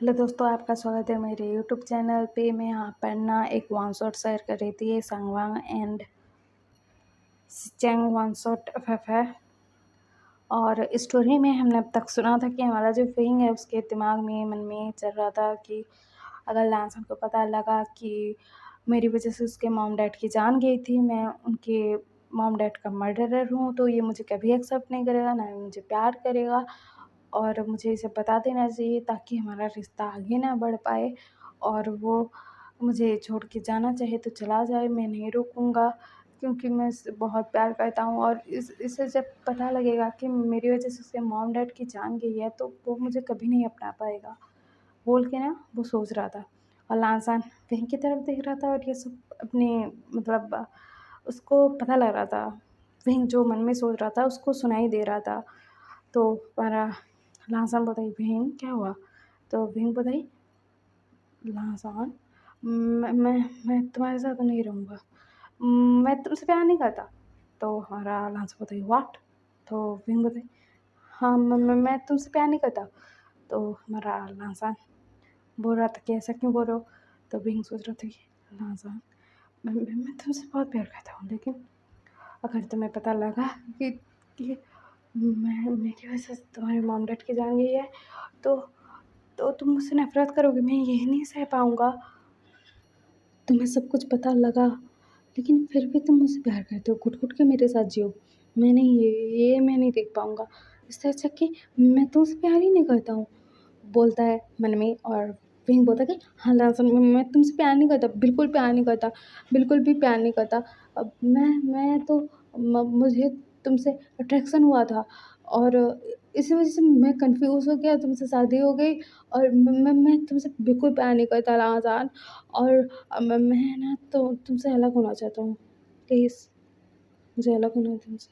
Hello दोस्तों, आपका स्वागत है मेरे यूट्यूब चैनल पे। मैं यहाँ पर ना एक वन शॉट शेयर कर रही थी। ये सांगवांग एंड सिचेंग वन शॉट एफ है। और स्टोरी में हमने अब तक सुना था कि हमारा जो फिंग है उसके दिमाग में मन में चल रहा था कि अगर लांसन को पता लगा कि मेरी वजह से उसके मॉम डैड की जान गई थी, मैं उनके मॉम डैड का मर्डरर हूँ, तो ये मुझे कभी एक्सेप्ट नहीं करेगा, ना ही मुझे प्यार करेगा। और मुझे इसे बता देना चाहिए ताकि हमारा रिश्ता आगे ना बढ़ पाए। और वो मुझे छोड़ के जाना चाहे तो चला जाए, मैं नहीं रोकूँगा, क्योंकि मैं इससे बहुत प्यार करता हूँ। और इसे जब पता लगेगा कि मेरी वजह से उसके मॉम डैड की जान गई है, तो वो मुझे कभी नहीं अपना पाएगा, बोल के ना वो सोच रहा था। और लांसान वहीं की तरफ देख रहा था और ये सब अपने मतलब उसको पता लग रहा था। वहीं जो मन में सोच रहा था उसको सुनाई दे रहा था। तो हमारा लांसान बताई, बहन क्या हुआ? तो बहन बताई, लांसान मैं तुम्हारे साथ नहीं रहूँगा, मैं तुमसे प्यार नहीं करता। तो हमारा लांसान बताई, व्हाट? तो बहन बताई, हाँ मैं तुमसे प्यार नहीं करता। तो हमारा लांसान बोल रहा था कि ऐसा क्यों बोल रहे हो? तो बहन सोच रहा था कि लांसान मैं तुमसे बहुत प्यार करता हूँ, लेकिन अगर तुम्हें पता लगा कि मैं मेरी वजह से तुम्हारे मॉम डैड की जान गई है, तो तुम मुझसे नफ़रत करोगे, मैं ये नहीं सह पाऊँगा। तुम्हें सब कुछ पता लगा, लेकिन फिर भी तुम मुझसे प्यार करते हो, घुट-घुट के मेरे साथ जियो। मैं नहीं, ये मैं नहीं देख पाऊँगा। इससे अच्छा कि मैं तुमसे प्यार ही नहीं करता हूँ, बोलता है मन में। और फिर बोलता है कि हाँ, लासन मैं तुमसे प्यार नहीं करता, बिल्कुल प्यार नहीं करता, बिल्कुल भी प्यार नहीं करता। अब मैं तो मुझे तुमसे अट्रैक्शन हुआ था, और इसी वजह से मैं कन्फ्यूज़ हो गया, तुमसे शादी हो गई, और मैं तुमसे बिल्कुल प्यार नहीं करता लाजान। और मैं ना तो तुमसे अलग होना चाहता हूँ, प्लीज़ मुझे अलग होना है तुमसे,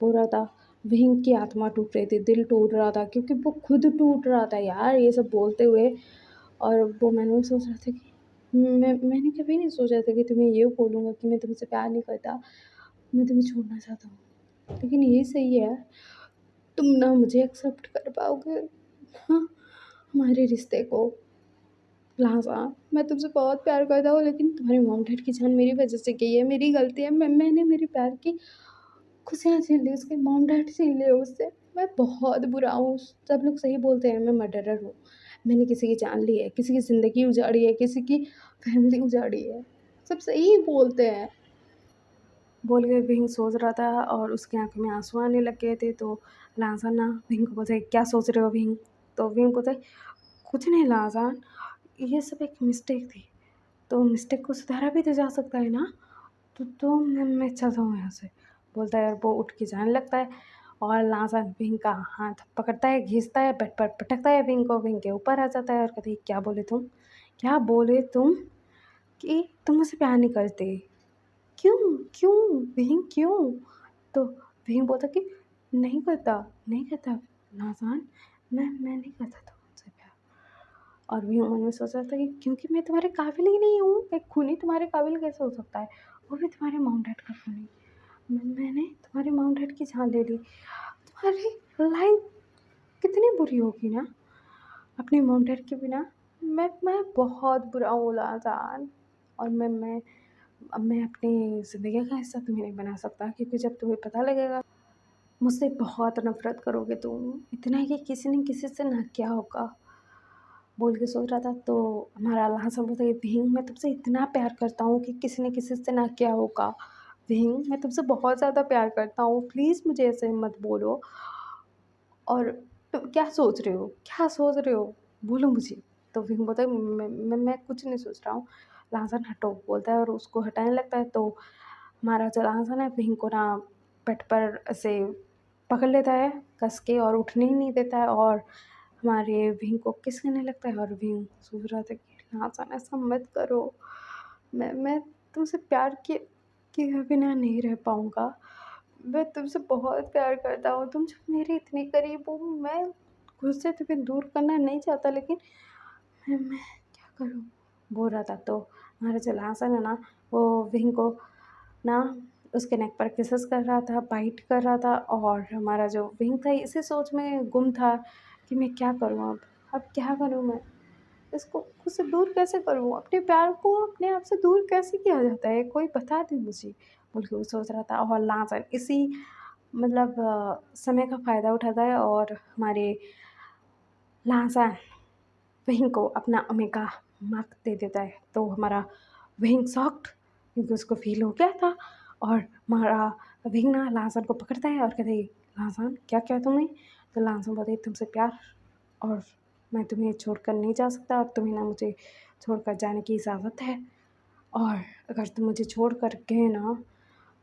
बोल रहा था। विंग की आत्मा टूट रही थी, दिल टूट रहा था, क्योंकि वो खुद टूट रहा था यार ये सब बोलते हुए। और वो मैंने भी सोच रहा था कि मैंने कभी नहीं सोचा था कि तुम्हें ये बोलूँगा कि मैं तुमसे प्यार नहीं करता, मैं तुम्हें छोड़ना चाहता हूँ। लेकिन ये सही है, तुम ना मुझे एक्सेप्ट कर पाओगे, हाँ, हमारे रिश्ते को। लाज़ा, मैं तुमसे बहुत प्यार करता हूँ, लेकिन तुम्हारे मॉम डैड की जान मेरी वजह से गई है, मेरी गलती है। मैंने मेरे प्यार की खुशियाँ छीन ली, उसके मॉम डैड छीन लिए उससे। मैं बहुत बुरा हूँ, सब लोग सही बोलते हैं मैं मर्डरर हूँ। मैंने किसी की जान ली है, किसी की ज़िंदगी उजाड़ी है, किसी की फैमिली उजाड़ी है, सब सही बोलते हैं, बोल के विंग सोच रहा था। और उसकी आँखों में आँसू आने लग गए थे। तो लाज़ा ना विंग को बोलता है, क्या सोच रहे हो विंग? तो विंग बोलता है, कुछ नहीं लाज़ा, ये सब एक मिस्टेक थी, तो मिस्टेक को सुधारा भी तो जा सकता है ना। तो मैं चलता हूँ यहाँ से, बोलता है। और वो उठ के जाने लगता है। और लांसा विंग का हाथ पकड़ता है, खींचता है, बेड पर पटकता है विंग को, विंग के ऊपर आ जाता है और कहती है, क्या बोले तुम कि तुम मुझसे प्यार नहीं करते? क्यों? क्यों विंग, क्यों? तो विंग बोलता कि नहीं करता, नहीं करता नाज़ान, मैं नहीं करता तुमसे प्यार। और भी मन में सोच रहा था कि क्योंकि मैं तुम्हारे काबिल ही नहीं हूँ, मैं खूनी तुम्हारे काबिल कैसे हो सकता है, वो भी तुम्हारे मॉम डैड का खूनी। मैंने तुम्हारे मॉम डैड की जान ले ली, तुम्हारी लाइफ कितनी बुरी होगी ना अपने मॉम डैड के बिना। मैं बहुत बुरा हूँ लाजान। और मैं अपनी ज़िंदगी का हिस्सा तुम्हें नहीं बना सकता, क्योंकि जब तुम्हें पता लगेगा मुझसे बहुत नफ़रत करोगे तुम, इतना कि किसी न किसी से ना क्या होगा, बोल के सोच रहा था। तो हमारा अल्लाह सब बोलता है, भीम मैं तुमसे इतना प्यार करता हूँ कि किसी न किसी से ना क्या होगा। भीम मैं तुमसे बहुत ज़्यादा प्यार करता हूँ, प्लीज़ मुझे ऐसे मत बोलो। और तुम क्या सोच रहे हो, क्या सोच रहे हो, बोलो मुझे। तो भीम बोलता है, मैं कुछ नहीं सोच रहा हूँ। लाहसन हटो बोलता है और उसको हटाने लगता है। तो हमारा जो लाहसन है भीम को ना पेट पर ऐसे पकड़ लेता है कस के, और उठने ही नहीं देता है। और हमारे भीम को किस करने लगता है। और भीम सोच रहा था कि लाहसन ऐसा मत करो, मैं तुमसे प्यार किए बिना नहीं रह पाऊँगा, मैं तुमसे बहुत प्यार करता हूँ, तुम जब मेरे इतने करीब हो, मैं खुद से तुम्हें दूर करना नहीं चाहता, लेकिन मैं क्या करूँ, बोल रहा था। तो हमारा जो लासन है ना, वो विंग को ना उसके नेक पर किसेस कर रहा था, बाइट कर रहा था। और हमारा जो विंग था इसी सोच में गुम था कि मैं क्या करूँ अब क्या करूँ मैं? इसको खुद से दूर कैसे करूँ? अपने प्यार को अपने आप से दूर कैसे किया जाता है? कोई बता दे मुझे, बोल के वो सोच रहा था। और लाचार इसी मतलब समय का फ़ायदा उठाता है और हमारे लासान वहीं को अपना ओमेगा मार्क दे देता है। तो हमारा विंग शॉक्ड, क्योंकि उसको फ़ील हो गया था। और हमारा विंग ना लासान को पकड़ता है और कहता है, लासान क्या किया तुमने? तो लासान बोलता है, तुमसे प्यार, और मैं तुम्हें छोड़कर नहीं जा सकता, और तुम्हें ना मुझे छोड़कर जाने की इजाज़त है। और अगर तुम मुझे छोड़ कर गए ना,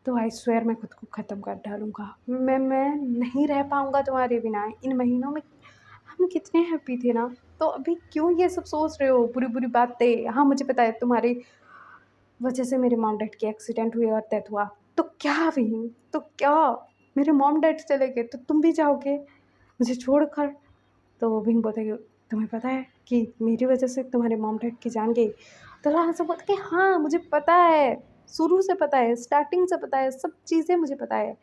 तो आई स्वेयर मैं खुद को ख़त्म कर डालूँगा। मैं नहीं रह पाऊँगा तुम्हारे बिना। इन महीनों में हम कितने हैप्पी थे ना, तो अभी क्यों ये सब सोच रहे हो बुरी-बुरी बातें? हाँ, मुझे पता है तुम्हारी वजह से मेरे मॉम-डैड की एक्सीडेंट हुई और डेथ हुआ। तो क्या वहीँ? तो क्या? मेरे मॉम-डैड चले गए तो तुम भी जाओगे मुझे छोड़कर? तो विंग बोलता है कि तुम्हें पता है कि मेरी वजह से तुम्हारे मॉम-डैड की जान गई? तो लासा बोलता है कि हाँ, मुझे पता है, शुरू से पता है, स्टार्टिंग से पता है, सब चीज़ें मुझे पता है।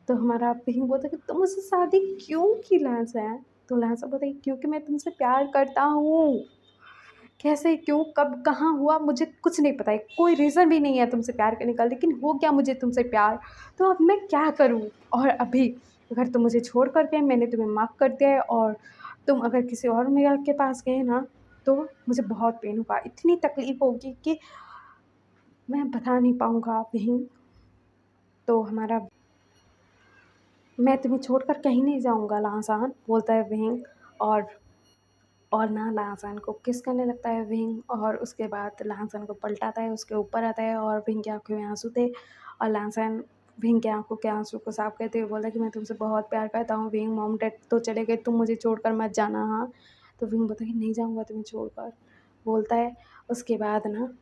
तो हमारा विंग बोलता है कि तुम मुझसे शादी क्यों की लासा? तो लासा बोलता है क्योंकि मैं तुमसे प्यार करता हूँ। कैसे, क्यों, कब, कहाँ हुआ मुझे कुछ नहीं पता है, कोई रीज़न भी नहीं है तुमसे प्यार करने का, लेकिन हो गया मुझे तुमसे प्यार, तो अब मैं क्या करूँ? और अभी अगर तुम मुझे छोड़ कर गए, मैंने तुम्हें माफ़ कर दिया है, और तुम अगर किसी और मेरा के पास गए ना, तो मुझे बहुत पेन होगा, इतनी तकलीफ़ होगी कि मैं बता नहीं पाऊँगा बहन। तो हमारा मैं तुम्हें छोड़कर कहीं नहीं जाऊँगा लासान, बोलता है विंग। और ना लाहसन को किस करने लगता है विंग, और उसके बाद लाहसन को पलटाता है, उसके ऊपर आता है, और विंग की आँखों में आँसू थे। और लाहसन विंग की आँखों के आँसू को साफ करते हुए बोला कि मैं तुमसे बहुत प्यार करता हूँ विंग, मॉम डैड तो चले गए, तुम मुझे छोड़कर मत जाना। हाँ, तो विंग बोलता है कि नहीं जाऊँगा तुम्हें छोड़कर, बोलता है। उसके बाद ना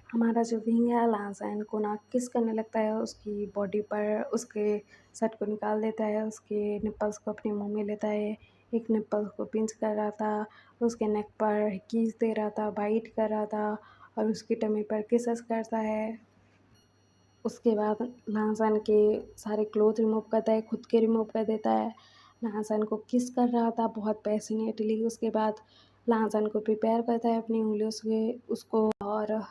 हमारा जो विंग है लाहसन को ना किस करने लगता है उसकी बॉडी पर, उसके शर्ट को निकाल देता है, उसके निप्पल्स को अपने मुंह में लेता है, एक निप्पल को पिंच कर रहा था, उसके नेक पर किस दे रहा था, बाइट कर रहा था, और उसकी टमी पर किसेस करता है। उसके बाद लाहसन के सारे क्लोथ रिमूव करता है, खुद के रिमूव कर देता है, लाहसन को किस कर रहा था बहुत पैशनेटली। उसके बाद लाहसन को प्रिपेयर करता है अपनी उंगलियों से उसको, और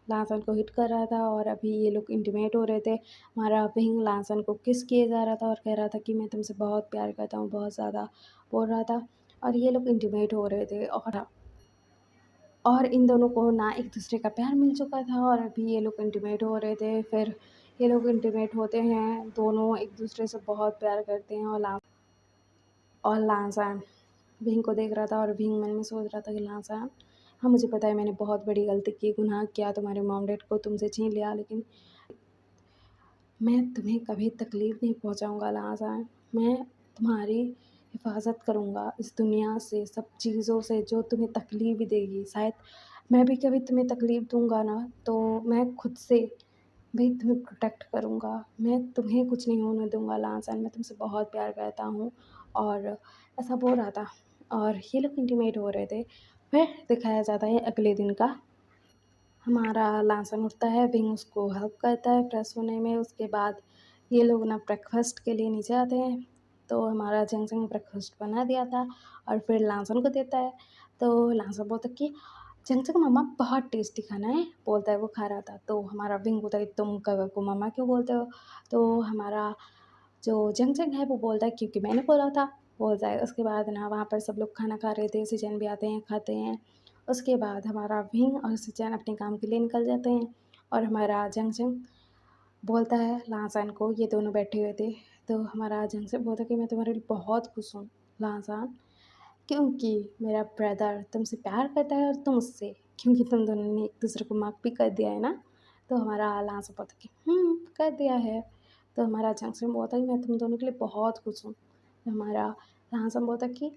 लाहसन को हिट कर रहा था, और अभी ये लोग इंटीमेट हो रहे थे। हमारा विंग लाहसन को किस किए जा रहा था और कह रहा था कि मैं तुमसे बहुत प्यार करता हूँ, बहुत ज़्यादा बोल रहा था, और ये लोग इंटीमेट हो रहे थे। और इन दोनों को ना एक दूसरे का प्यार मिल चुका था, और अभी ये लोग इंटीमेट हो रहे थे। फिर ये लोग इंटीमेट होते हैं, दोनों एक दूसरे से बहुत प्यार करते हैं। और लाहसन विंग को देख रहा था, और विंग मन में सोच रहा था कि लाहसन, हाँ मुझे पता है मैंने बहुत बड़ी गलती की, गुनाह किया, तुम्हारे मॉम डैड को तुमसे छीन लिया, लेकिन मैं तुम्हें कभी तकलीफ़ नहीं पहुंचाऊंगा लाहसन। मैं तुम्हारी हिफाजत करूंगा इस दुनिया से, सब चीज़ों से जो तुम्हें तकलीफ़ भी देगी। शायद मैं भी कभी तुम्हें तकलीफ़ दूंगा ना, तो मैं खुद से भी तुम्हें प्रोटेक्ट करूंगा, मैं तुम्हें कुछ नहीं होने दूंगा लाहसन, मैं तुमसे बहुत प्यार करता हूँ। और ऐसा बोल रहा था, और ये लोग इंटीमेट हो रहे थे। फिर दिखाया जाता है अगले दिन का। हमारा लासन उठता है, विंग उसको हेल्प करता है फ्रेश होने में। उसके बाद ये लोग ना ब्रेकफास्ट के लिए नीचे आते हैं, तो हमारा जंगजंग ब्रेकफास्ट बना दिया था और फिर लासन को देता है। तो लासन बोलता है कि जंगजंग मम्मा बहुत टेस्टी खाना है, बोलता है, वो खा रहा था। तो हमारा विंग बोलता है तुम कवर को मम्मा क्यों बोलते हो? तो हमारा जो जंगजंग है वो बोलता है क्योंकि मैंने बोला था, बोलता है। उसके बाद ना वहाँ पर सब लोग खाना खा रहे थे, सिचन भी आते हैं, खाते हैं। उसके बाद हमारा विंग और सिचन अपने काम के लिए निकल जाते हैं, और हमारा जंगजंग बोलता है लासान को, ये दोनों बैठे हुए थे, तो हमारा जंगजंग बोलता है कि मैं तुम्हारे लिए बहुत खुश हूँ लासान, क्योंकि मेरा ब्रदर तुमसे प्यार करता है और तुम उससे, क्योंकि तुम दोनों ने एक दूसरे को माफ़ भी कर दिया है ना। तो हमारा लासान बोलता है कि कर दिया है। तो हमारा जंक्शन बोलता है कि मैं तुम दोनों के लिए बहुत खुश हूँ। तो हमारा लासन बोलता है कि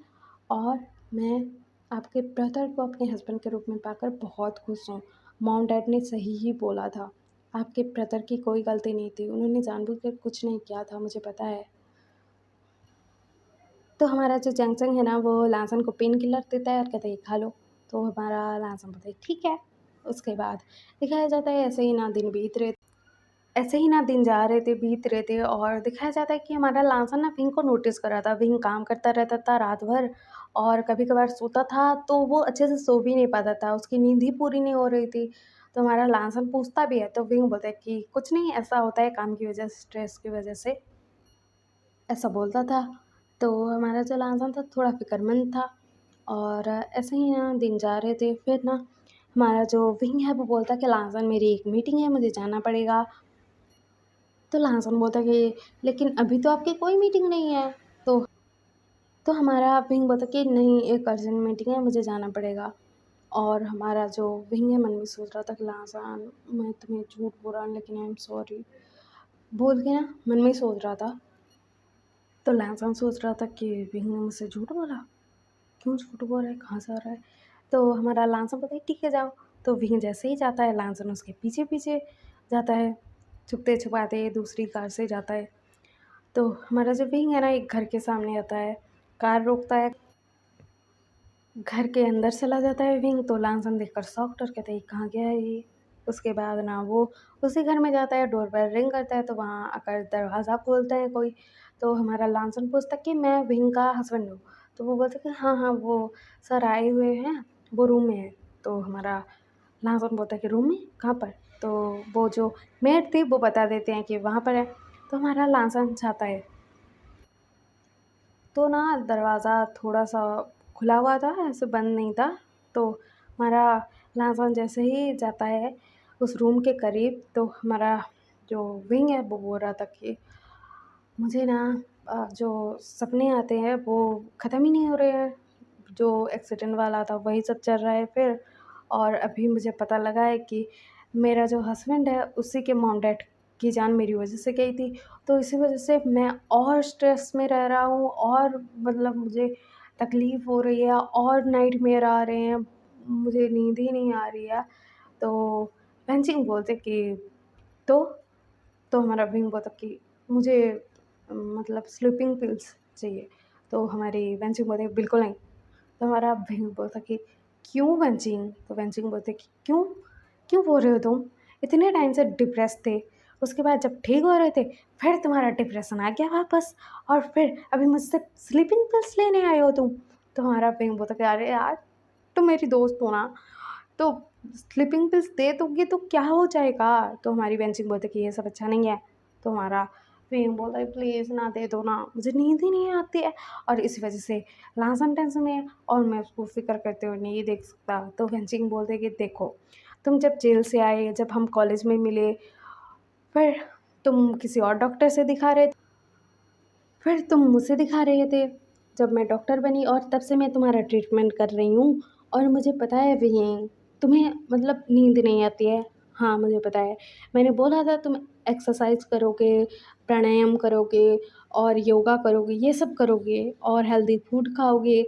और मैं आपके ब्रदर को अपने हस्बैंड के रूप में पाकर बहुत खुश हूँ। मॉम डैड ने सही ही बोला था, आपके ब्रदर की कोई गलती नहीं थी, उन्होंने जानबूझकर कुछ नहीं किया था, मुझे पता है। तो हमारा जो जंक्शन है ना, वो लासन को पेन किलर देता है और कहता है ये खा लो। तो हमारा लासन बोलता है ठीक है। उसके बाद दिखाया जाता है ऐसे ही ना दिन जा रहे थे, बीत रहे थे, और दिखाया जाता है कि हमारा लांसर ना विंग को नोटिस कर रहा था। विंग काम करता रहता था रात भर, और कभी-कभार सोता था तो वो अच्छे से सो भी नहीं पाता था, उसकी नींद ही पूरी नहीं हो रही थी। तो हमारा लांसन पूछता भी है तो विंग बोलता है कि कुछ नहीं, ऐसा होता है काम की वजह से, स्ट्रेस की वजह से, ऐसा बोलता था। तो हमारा जो लांसन था थोड़ा फ़िक्रमंद था और ऐसे ही ना दिन जा रहे थे। फिर ना हमारा जो विंग है वो बोलता कि लांसन मेरी एक मीटिंग है, मुझे जाना पड़ेगा। तो लांसन बोलता कि लेकिन अभी तो आपकी कोई मीटिंग नहीं है। तो हमारा विंग बोलता कि नहीं, एक अर्जेंट मीटिंग है, मुझे जाना पड़ेगा। और हमारा जो विंग है मन में सोच रहा था कि लांसन मैं तुम्हें झूठ बोल रहा हूँ लेकिन आई एम सॉरी बोल के ना मन में ही सोच रहा था। तो लांसन सोच रहा था कि विंग ने मुझसे झूठ बोला, क्यों झूठ बोल रहा है, कहाँ से आ रहा है। तो हमारा लांसन बोलता है ठीक है जाओ। तो विंग जैसे ही जाता है लांसन उसके पीछे पीछे जाता है, छुपते छुपाते दूसरी कार से जाता है। तो हमारा जो विंग है ना एक घर के सामने आता है, कार रोकता है, घर के अंदर चला जाता है विंग। तो लांसन देखकर शॉक्ड और कहता है ये कहाँ गया है ये। उसके बाद ना वो उसी घर में जाता है, डोरबेल रिंग करता है तो वहाँ आकर दरवाज़ा खोलता है कोई। तो हमारा लांसन पूछता है कि मैं विंग का हस्बैंड हूँ। तो वो बोलता है कि हाँ हाँ वो सर आए हुए हैं, वो रूम में है। तो हमारा लांसन बोलता है कि रूम में कहाँ पर। तो वो जो मेड थी वो बता देते हैं कि वहाँ पर है। तो हमारा लांसन जाता है तो ना दरवाज़ा थोड़ा-सा खुला हुआ था, ऐसे बंद नहीं था। तो हमारा लांसन जैसे ही जाता है उस रूम के करीब तो हमारा जो विंग है वो बोल रहा था कि मुझे ना जो सपने आते हैं वो ख़त्म ही नहीं हो रहे हैं। जो एक्सीडेंट वाला था वही सब चल रहा है फिर। और अभी मुझे पता लगा है कि मेरा जो हस्बैंड है उसी के मॉम डैड की जान मेरी वजह से गई थी। तो इसी वजह से मैं और स्ट्रेस में रह रहा हूँ और मतलब मुझे तकलीफ़ हो रही है और नाइटमेयर आ रहे हैं, मुझे नींद ही नहीं आ रही है। तो पंचिंग बोलते कि तो तो हमारा विंग बोलता कि मुझे मतलब स्लीपिंग पिल्स चाहिए। तो हमारी वेंचिंग बोलती है बिल्कुल नहीं। तो हमारा विंग बोलता कि क्यों वेंचिंग? तो वेंचिंग बोलते कि क्यों? क्यों बोल रहे हो तुम? इतने टाइम से डिप्रेस थे, उसके बाद जब ठीक हो रहे थे, फिर तुम्हारा डिप्रेशन आ गया वापस और फिर अभी मुझसे स्लीपिंग पिल्स लेने आए हो तुम। तो हमारा विंग बोलता कि अरे यार, तुम मेरी दोस्त हो ना, तो स्लीपिंग पिल्स दे दोगी तो क्या हो जाएगा? तो हमारी बेंचिंग बोलती है कि ये सब अच्छा नहीं है। तो हमारा विंग बोलता है प्लीज़ ना दे दो ना, मुझे नींद ही नहीं आती है। और इसी वजह से लांसन टेंशन में है और मैं उसको फ़िक्र करते हुए नहीं देख सकता। तो बेंचिंग बोलते कि देखो, तुम जब जेल से आए, जब हम कॉलेज में मिले, फिर तुम किसी और डॉक्टर से दिखा रहे, फिर तुम मुझसे दिखा रहे थे। जब मैं डॉक्टर बनी और तब से मैं तुम्हारा ट्रीटमेंट कर रही हूँ और मुझे पता है भी तुम्हें मतलब नींद नहीं आती है। हाँ, मुझे पता है। मैंने बोला था तुम एक्सरसाइज़ करोगे, प्राणायाम करोगे और योगा करोगे, ये सब करोगे और हेल्दी फूड खाओगे,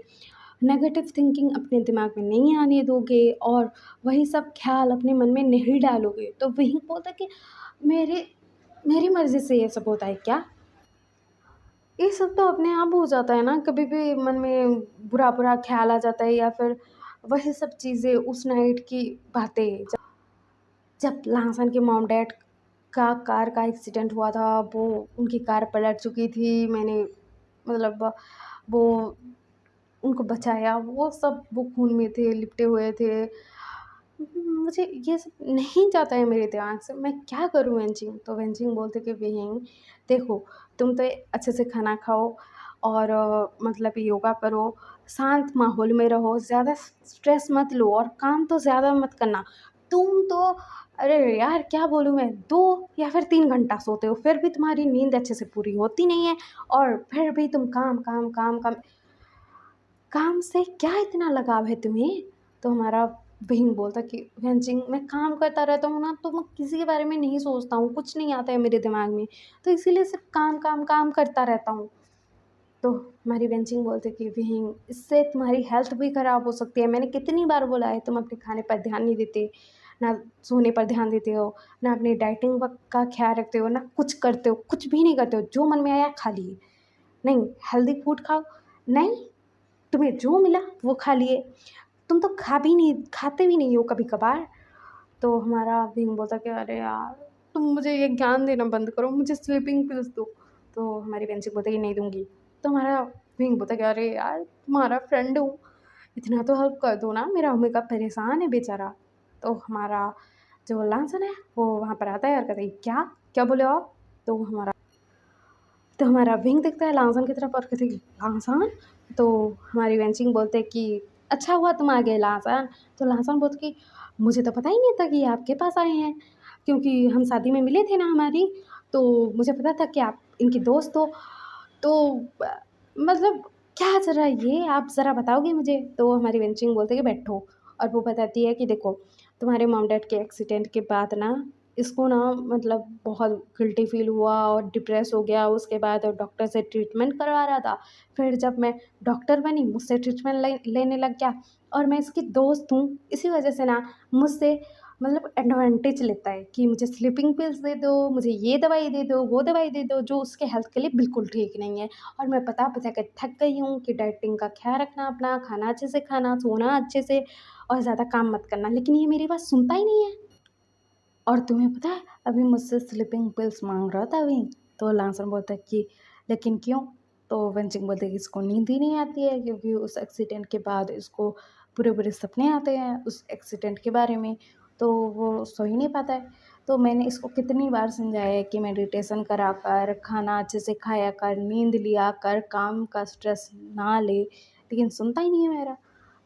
नेगेटिव थिंकिंग अपने दिमाग में नहीं आने दोगे और वही सब ख़्याल अपने मन में नहीं डालोगे। तो वही बोलता कि मेरे मेरी मर्ज़ी से ये सब होता है क्या? ये सब तो अपने आप हो जाता है ना, कभी भी मन में बुरा-बुरा ख़्याल आ जाता है या फिर वही सब चीज़ें उस नाइट की बातें जब लाहसन के मॉम-डैड का कार का एक्सीडेंट हुआ था, वो उनकी कार पलट चुकी थी, मैंने मतलब वो उनको बचाया, वो सब वो खून में थे, लिपटे हुए थे। मुझे ये सब नहीं जाता है मेरे दिमाग से, मैं क्या करूँ वेंचिंग? तो वेंचिंग बोलते कि बेहिंग देखो, तुम तो अच्छे से खाना खाओ और मतलब योगा करो, शांत माहौल में रहो, ज़्यादा स्ट्रेस मत लो और काम तो ज़्यादा मत करना। तुम तो अरे यार क्या बोलूँ मैं, 2 या फिर 3 घंटा सोते हो, फिर भी तुम्हारी नींद अच्छे से पूरी होती नहीं है और फिर भी तुम काम, काम, काम, काम काम से क्या इतना लगाव है तुम्हें? तो हमारा बहन बोलता कि वेंचिंग मैं काम करता रहता हूँ ना, तो मैं किसी के बारे में नहीं सोचता हूँ, कुछ नहीं आता है मेरे दिमाग में, तो इसीलिए सिर्फ़ काम, काम, काम करता रहता हूँ। तो हमारी बेंचिंग बोलती कि बहन इससे तुम्हारी हेल्थ भी ख़राब हो सकती है, मैंने कितनी बार बोला है तुम अपने खाने पर ध्यान नहीं देते, ना सोने पर ध्यान देते हो, ना अपनी डाइटिंग व का ख़्याल रखते हो, ना कुछ करते हो, कुछ भी नहीं करते हो, जो मन में आया खा लिए। नहीं, हेल्दी फूड खाओ, नहीं तुम्हें जो मिला वो खा लिए, तुम तो खाते भी नहीं हो कभी-कभार। तो हमारा भीम बोलता कि अरे यार, तुम मुझे ये ज्ञान देना बंद करो, मुझे स्लीपिंग पिल्स दो। तो हमारी बेंची बोलती कि नहीं दूँगी। तो हमारा विंग बोलता है कि अरे यार तुम्हारा फ्रेंड हूँ, इतना तो हेल्प कर दो ना, मेरा ओमेगा परेशान है बेचारा। तो हमारा जो लांसन है वो वहाँ पर आता है और कहता है क्या क्या बोले आप। तो हमारा विंग देखता है लांसन की तरफ और कहते हैं लांसन। तो हमारी वेंचिंग बोलते हैं कि अच्छा हुआ तुम आ गए लांसन। तो लांसन बोलते कि मुझे तो पता ही नहीं था कि ये आपके पास आए हैं, क्योंकि हम शादी में मिले थे ना हमारी, तो मुझे पता था कि आप इनके दोस्त हो। तो मतलब क्या चल रहा है ये, आप ज़रा बताओगे मुझे। तो हमारी वेंचिंग बोलते हैं कि बैठो। और वो बताती है कि देखो तुम्हारे मॉम डैड के एक्सीडेंट के बाद ना इसको ना मतलब बहुत गिल्टी फील हुआ और डिप्रेस हो गया। उसके बाद डॉक्टर से ट्रीटमेंट करवा रहा था। फिर जब मैं डॉक्टर बनी मुझसे ट्रीटमेंट लेने लग गया, और मैं इसकी दोस्त हूँ इसी वजह से ना मुझसे मतलब एडवांटेज लेता है कि मुझे स्लीपिंग पिल्स दे दो, मुझे ये दवाई दे दो, वो दवाई दे दो, जो उसके हेल्थ के लिए बिल्कुल ठीक नहीं है। और मैं बता बता कर थक गई हूँ कि डाइटिंग का ख्याल रखना, अपना खाना अच्छे से खाना, सोना अच्छे से, और ज़्यादा काम मत करना, लेकिन ये मेरी बात सुनता ही नहीं है। और तुम्हें पता है अभी मुझसे स्लीपिंग पिल्स मांग रहा था अभी। तो लांसन बोलता है कि लेकिन क्यों। तो वेंचिंग बोलते हैं कि इसको नींद ही नहीं आती है, क्योंकि उस एक्सीडेंट के बाद इसको पूरे पूरे सपने आते हैं उस एक्सीडेंट के बारे में, तो वो सो ही नहीं पाता है। तो मैंने इसको कितनी बार समझाया है कि मेडिटेशन करा कर, खाना अच्छे से खाया कर, नींद लिया कर, काम का स्ट्रेस ना ले, लेकिन सुनता ही नहीं है मेरा।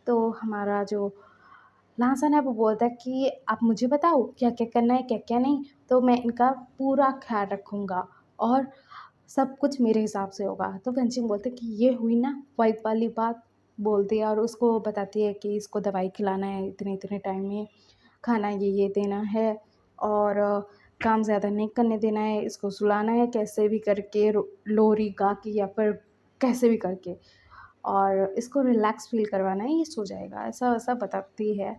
तो हमारा जो लासन है वो बोलता है कि आप मुझे बताओ क्या क्या करना है क्या क्या नहीं, तो मैं इनका पूरा ख्याल रखूँगा और सब कुछ मेरे हिसाब से होगा। तो पंचिंग बोलते हैं कि ये हुई ना वाइफ वाली बात, बोलती है और उसको बताती है कि इसको दवाई खिलाना है इतने इतने टाइम में, खाना ये देना है, और काम ज़्यादा नहीं करने देना है, इसको सुलाना है कैसे भी करके, लोरी गा के या फिर कैसे भी करके, और इसको रिलैक्स फील करवाना है, ये सो जाएगा, ऐसा वैसा बताती है।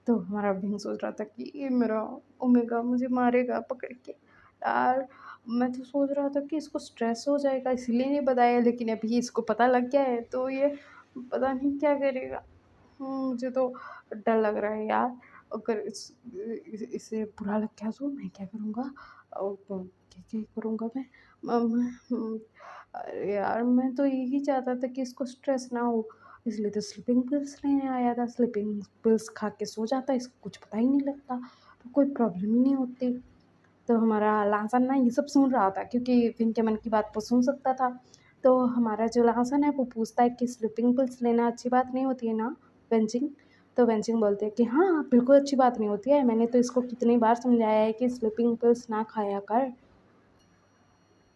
तो हमारा भी सोच रहा था कि ये मेरा ओमेगा मुझे मारेगा पकड़ के यार। मैं तो सोच रहा था कि इसको स्ट्रेस हो जाएगा इसीलिए नहीं बताया, लेकिन अभी इसको पता लग गया है तो ये पता नहीं क्या करेगा। मुझे तो डर लग रहा है यार, अगर इसे बुरा लग गया तो मैं क्या करूँगा, और तो क्या करूँगा मैं। अरे यार मैं तो यही चाहता था कि इसको स्ट्रेस ना हो, इसलिए तो स्लीपिंग पिल्स लेने आया था। स्लीपिंग पिल्स खा के सो जाता, इसको कुछ पता ही नहीं लगता, तो कोई प्रॉब्लम ही नहीं होती। तो हमारा लासन ना ये सब सुन रहा था, क्योंकि इनके मन की बात वो सुन सकता था। तो हमारा जो लासन है वो पूछता है कि स्लीपिंग पिल्स लेना अच्छी बात नहीं होती है ना वेंचिंग। तो वेंचिंग बोलते हैं कि हाँ बिल्कुल अच्छी बात नहीं होती है, मैंने तो इसको कितनी बार समझाया है कि स्लीपिंग पिल्स ना खाया कर।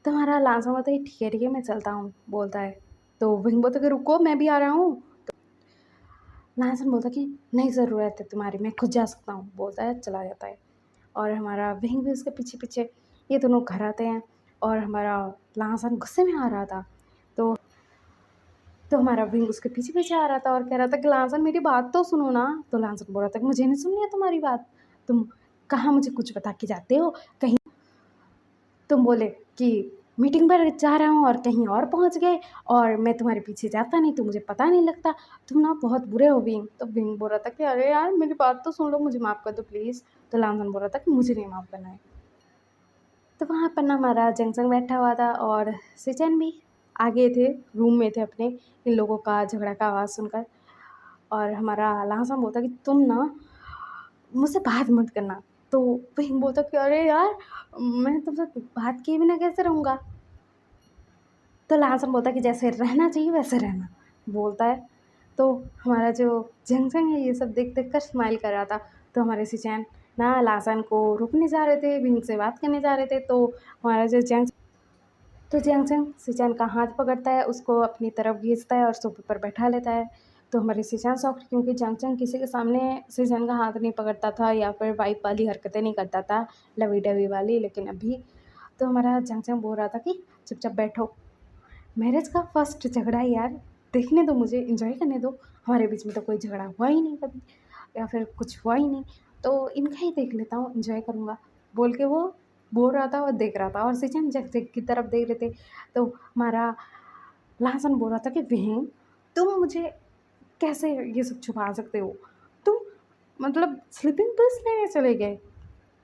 तो हमारा लांसा बोलता है ठीक है मैं चलता हूँ, बोलता है। तो विंग बोलता है कि रुको मैं भी आ रहा हूँ। लासन बोलता है कि नहीं ज़रूरत है तुम्हारी, मैं खुद जा सकता हूँ, बोलता है चला जाता है। और हमारा विंग भी उसके पीछे पीछे, ये दोनों घर आते हैं। और हमारा लासन गुस्से में आ रहा था। तो हमारा विंग उसके पीछे पीछे आ रहा था और कह रहा था कि लासन मेरी बात तो सुनो ना। तो लासन बोल रहा था कि मुझे नहीं सुननी है तुम्हारी बात, तुम कहाँ मुझे कुछ बता के जाते हो, कहीं तुम बोले कि मीटिंग पर जा रहा हूँ और कहीं और पहुँच गए, और मैं तुम्हारे पीछे जाता नहीं तो मुझे पता नहीं लगता, तुम ना बहुत बुरे हो विंग। तो विंग बोल रहा था कि अरे यार मेरी बात तो सुन लो, मुझे माफ़ कर दो प्लीज़। तो लांसन बोल रहा था कि मुझे नहीं माफ़ करना है। तो वहाँ पर ना हमारा जंगसन बैठा हुआ था और सिचन भी आगे थे, रूम में थे अपने, इन लोगों का झगड़ा का आवाज़ सुनकर। और हमारा लांसन बोलता कि तुम ना मुझसे बात मत करना। तो विंग बोलता कि अरे यार मैं तुमसे बात किए बिना कैसे रहूँगा। तो लासन बोलता है कि जैसे रहना चाहिए वैसे रहना, बोलता है। तो हमारा जो जंगजंग है ये सब देख देख कर स्माइल कर रहा था। तो हमारे सिचैन ना लासन को रोकने जा रहे थे, विंग से बात करने जा रहे थे। तो हमारा जो जंगजंग सिचैन का हाथ पकड़ता है, उसको अपनी तरफ खींचता है और सोफे पर बैठा लेता है। तो हमारे सिचैन शॉक्ड, क्योंकि जंगजंग किसी के सामने सिचैन का हाथ नहीं पकड़ता था या फिर वाइफ वाली हरकतें नहीं करता था, लवी डवी वाली, लेकिन अभी। तो हमारा जंगजंग बोल रहा था कि चुपचाप बैठो, मैरिज का फर्स्ट झगड़ा है यार, देखने दो मुझे, एंजॉय करने दो, हमारे बीच में तो कोई झगड़ा हुआ ही नहीं कभी, या फिर कुछ हुआ ही नहीं, तो इनका ही देख लेता हूँ, एंजॉय करूँगा, बोल के वो बोल रहा था और देख रहा था, और सिचन जग जग की तरफ देख रहे थे। तो हमारा लासन बोल रहा था कि बहन तुम मुझे कैसे ये सब छुपा सकते हो, तुम मतलब स्लीपिंग पिल्स लेने चले गए,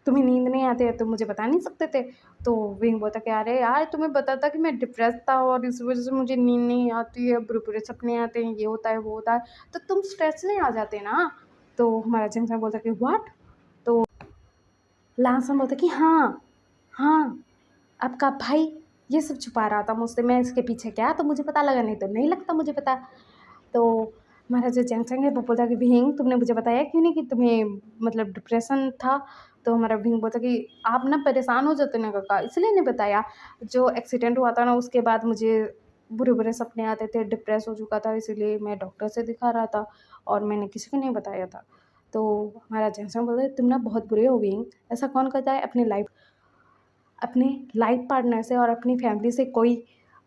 तुम्हें नींद नहीं आती है, तुम मुझे बता नहीं सकते थे? तो विंग बोलता कि अरे यार, तुम्हें पता था कि मैं डिप्रेस था और इस वज़ह से मुझे नींद नहीं आती है, बुरे-बुरे सपने आते हैं, ये होता है, वो होता है, तो तुम स्ट्रेस में आ जाते ना। तो हमारा जिंगसन बोलता कि व्हाट? तो लांसन बोलता कि हाँ, हाँ, आपका भाई ये सब छुपा रहा था मुझसे, मैं इसके पीछे गया तो मुझे पता लगा, नहीं तो नहीं लगता मुझे पता। तो हमारा जो जैंगसंग है वो बोलता कि विहिंग, तुमने मुझे बताया क्यों नहीं कि तुम्हें मतलब डिप्रेशन था? तो हमारा विहिंग बोलता कि आप ना परेशान हो जाते ना काका, इसलिए नहीं बताया। जो एक्सीडेंट हुआ था ना उसके बाद मुझे बुरे-बुरे सपने आते थे, डिप्रेस हो चुका था, इसीलिए मैं डॉक्टर से दिखा रहा था और मैंने किसी को नहीं बताया था। तो हमारा जैंगसंग बोलता है तुम ना बहुत बुरे हो विहिंग, ऐसा कौन करता है अपने लाइफ पार्टनर से और अपनी फैमिली से कोई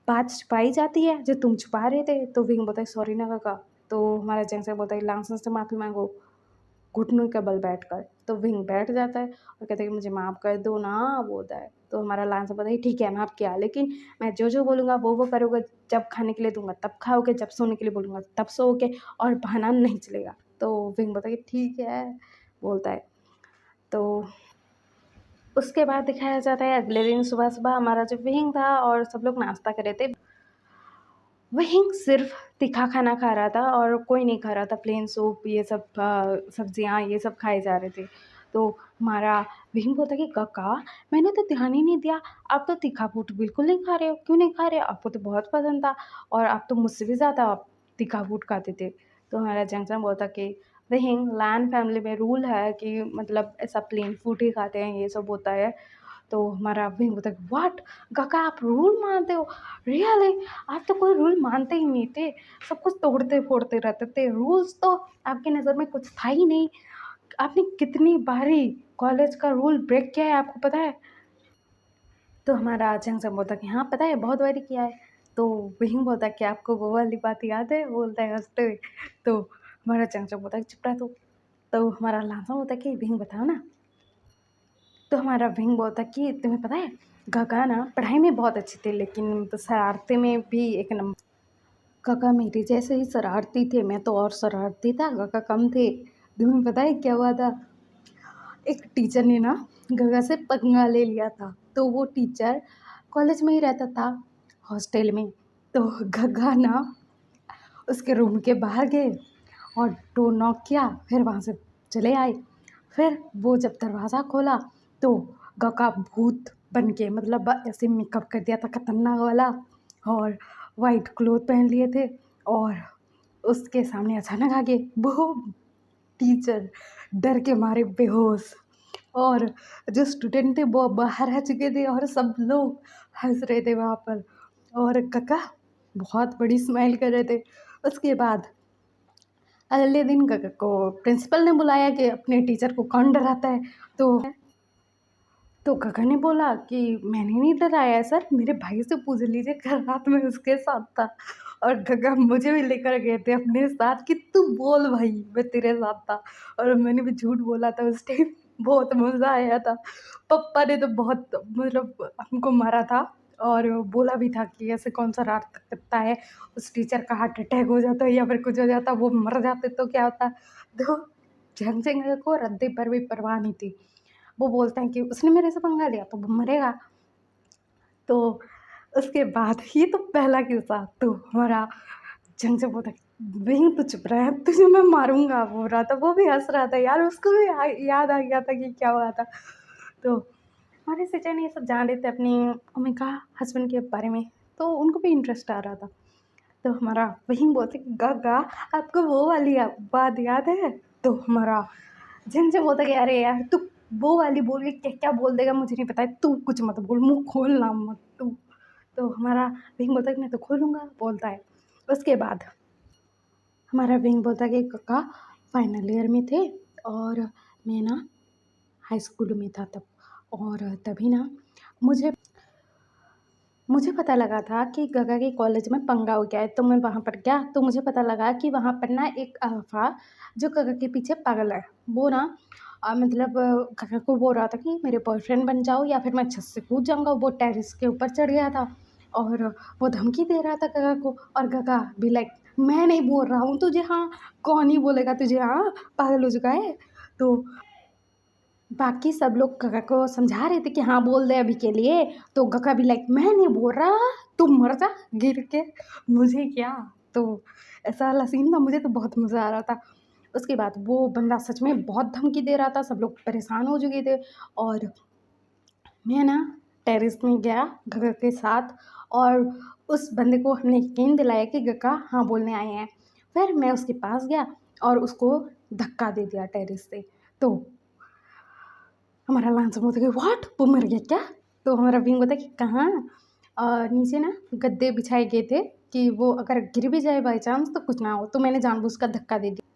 बात छुपाई जाती है जो तुम छुपा रहे थे? तो विंग बोलता है सॉरी ना काका। तो हमारा जेंगसंग बोलता है लांसन से माफ़ी मांगो घुटनों के बल बैठ कर। तो विंग बैठ जाता है और कहता है कि मुझे माफ़ कर दो ना, बोलता है। तो हमारा लांसन बोलता है ठीक है माफ़ किया, लेकिन मैं जो जो बोलूँगा वो करोगे, जब खाने के लिए दूंगा तब खाओगे, जब सोने के लिए बोलूँगा तब सोओगे और बहाना नहीं चलेगा। तो विंग बोलता है कि ठीक है, बोलता है। तो उसके बाद दिखाया जाता है अगले दिन सुबह-सुबह हमारा जो विंग था और सब लोग नाश्ता कर रहे थे। विंग सिर्फ़ तीखा खाना खा रहा था और कोई नहीं खा रहा था, प्लेन सूप ये सब सब्ज़ियाँ ये सब खाए जा रहे थे। तो हमारा विंग बोलता कि काका, मैंने तो ध्यान ही नहीं दिया, आप तो तीखा फूड बिल्कुल नहीं खा रहे हो, क्यों नहीं खा रहे हो? आपको तो बहुत पसंद था और आप तो मुझसे भी ज़्यादा आप तीखा फूड खाते थे। तो हमारा जंगसन बोलता कि विंग, लैन फैमिली में रूल है कि मतलब ऐसा प्लेन फूड ही खाते हैं, ये सब होता है। तो हमारा विंग बोलता है व्हाट? काका आप रूल मानते हो? रियली? आप तो कोई रूल मानते ही नहीं थे, सब कुछ तोड़ते-फोड़ते रहते थे, रूल्स तो आपकी नज़र में कुछ था ही नहीं। आपने कितनी बारी कॉलेज का रूल ब्रेक किया है आपको पता है? तो हमारा जंगसन बोलता कि हाँ पता है, बहुत बारी किया है। तो विंग बोलता है कि आपको वो वाली बात याद है? बोलता है हँसते हुए। तो हमारा जंगसन बोलता है चुप रह तू। तो हमारा लांसा बोलता है कि विंग बताओ ना। तो हमारा विंग बोलता कि तुम्हें पता है, गगा ना पढ़ाई में बहुत अच्छी थी, लेकिन तो शरारते में भी एक नंबर। गगा मेरे जैसे ही शरारती थे, मैं तो और शरारती था, गगा कम थे। तुम्हें पता है क्या हुआ था? एक टीचर ने ना गगा से पंगा ले लिया था। तो वो टीचर कॉलेज में ही रहता था, हॉस्टल में। तो गगा ना उसके रूम के बाहर गए और डोर नॉक किया, फिर वहाँ से चले आए। फिर वो जब दरवाज़ा खोला तो गगा भूत बन के, मतलब ऐसे मेकअप कर दिया था खतरनाक वाला और वाइट क्लोथ पहन लिए थे और उसके सामने अचानक आ गए वो टीचर, डर के मारे बेहोश। और जो स्टूडेंट थे वो बाहर आ चुके थे और सब लोग हंस रहे थे वहाँ पर और गगा बहुत बड़ी स्माइल कर रहे थे। उसके बाद अगले दिन गगा को प्रिंसिपल ने बुलाया कि अपने टीचर को कौन डराता है। तो गगा ने बोला कि मैंने नहीं डराया है सर, मेरे भाई से पूछ लीजिए, कल रात में उसके साथ था। और गगा मुझे भी लेकर गए थे अपने साथ कि तू बोल भाई मैं तेरे साथ था, और मैंने भी झूठ बोला था उस टाइम। बहुत मज़ा आया था। पप्पा ने तो बहुत मतलब हमको मारा था और बोला भी था कि ऐसे कौन सा रात करता है, उस टीचर का हार्ट अटैक हो जाता या फिर कुछ हो जाता, वो मर जाते तो क्या होता। तो झंझन को रद्दे पर भी परवाह नहीं थी। वो बोलते हैं कि उसने मेरे से पंगा लिया तो वो मरेगा। तो उसके बाद ये तो पहला किस्सा। तो हमारा झंझन बोलता है विंग तू चुप रहा है, तुझे मैं मारूँगा, बोल रहा था। वो भी हँस रहा था यार, उसको भी याद आ गया था कि क्या हुआ था। तो हमारे सिचन ये सब जान रहे थे अपनी ओमेगा हस्बैंड के बारे में, तो उनको भी इंटरेस्ट आ रहा था। तो हमारा वहीं बोलते कि गागा आपको वो वाली बात याद है? तो हमारा झंझन बोलता कि अरे यार तू वो वाली बोल के क्या क्या बोल देगा मुझे नहीं पता है, तू कुछ मत बोल, मुँह खोलना मत तू। तो हमारा विंग बोलता है कि मैं तो खोलूँगा, बोलता है। उसके बाद हमारा विंग बोलता है कि काका फाइनल ईयर में थे और मैं ना हाई स्कूल में था तब, और तभी ना मुझे मुझे पता लगा था कि गगा के कॉलेज में पंगा हो गया है, तो मैं वहाँ पर गया तो मुझे पता लगा कि वहाँ पर ना एक अफ़ा जो गगा के पीछे पागल है, वो ना मतलब गगा को बोल रहा था कि मेरे बॉयफ्रेंड बन जाओ या फिर मैं छत से कूद जाऊँगा। वो टेरेस के ऊपर चढ़ गया था और वो धमकी दे रहा था गगा को, और गगा भी लाइक मैं नहीं बोल रहा हूँ तुझे, हाँ, कौन ही बोलेगा तुझे, हाँ, पागल हो चुका है। तो बाकी सब लोग गगा को समझा रहे थे कि हाँ बोल दे अभी के लिए, तो गगा भी लाइक मैं नहीं बोल रहा, तुम मर जा गिर के, मुझे क्या। तो ऐसा वाला सीन था, मुझे तो बहुत मज़ा आ रहा था। उसके बाद वो बंदा सच में बहुत धमकी दे रहा था, सब लोग परेशान हो चुके थे। और मैं ना टेरेस में गया गगा के साथ, और उस बंदे को हमने यकीन दिलाया कि गगा हाँ बोलने आए हैं। फिर मैं उसके पास गया और उसको धक्का दे दिया टेरेस से। तो हमारा लांस बोलता कि व्हाट, वो मर गया क्या? तो हमारा विंग बोलता कि कहाँ, नीचे ना गद्दे बिछाए गए थे कि वो अगर गिर भी जाए बाई चांस तो कुछ ना हो, तो मैंने जानबूझ कर धक्का दे दिया।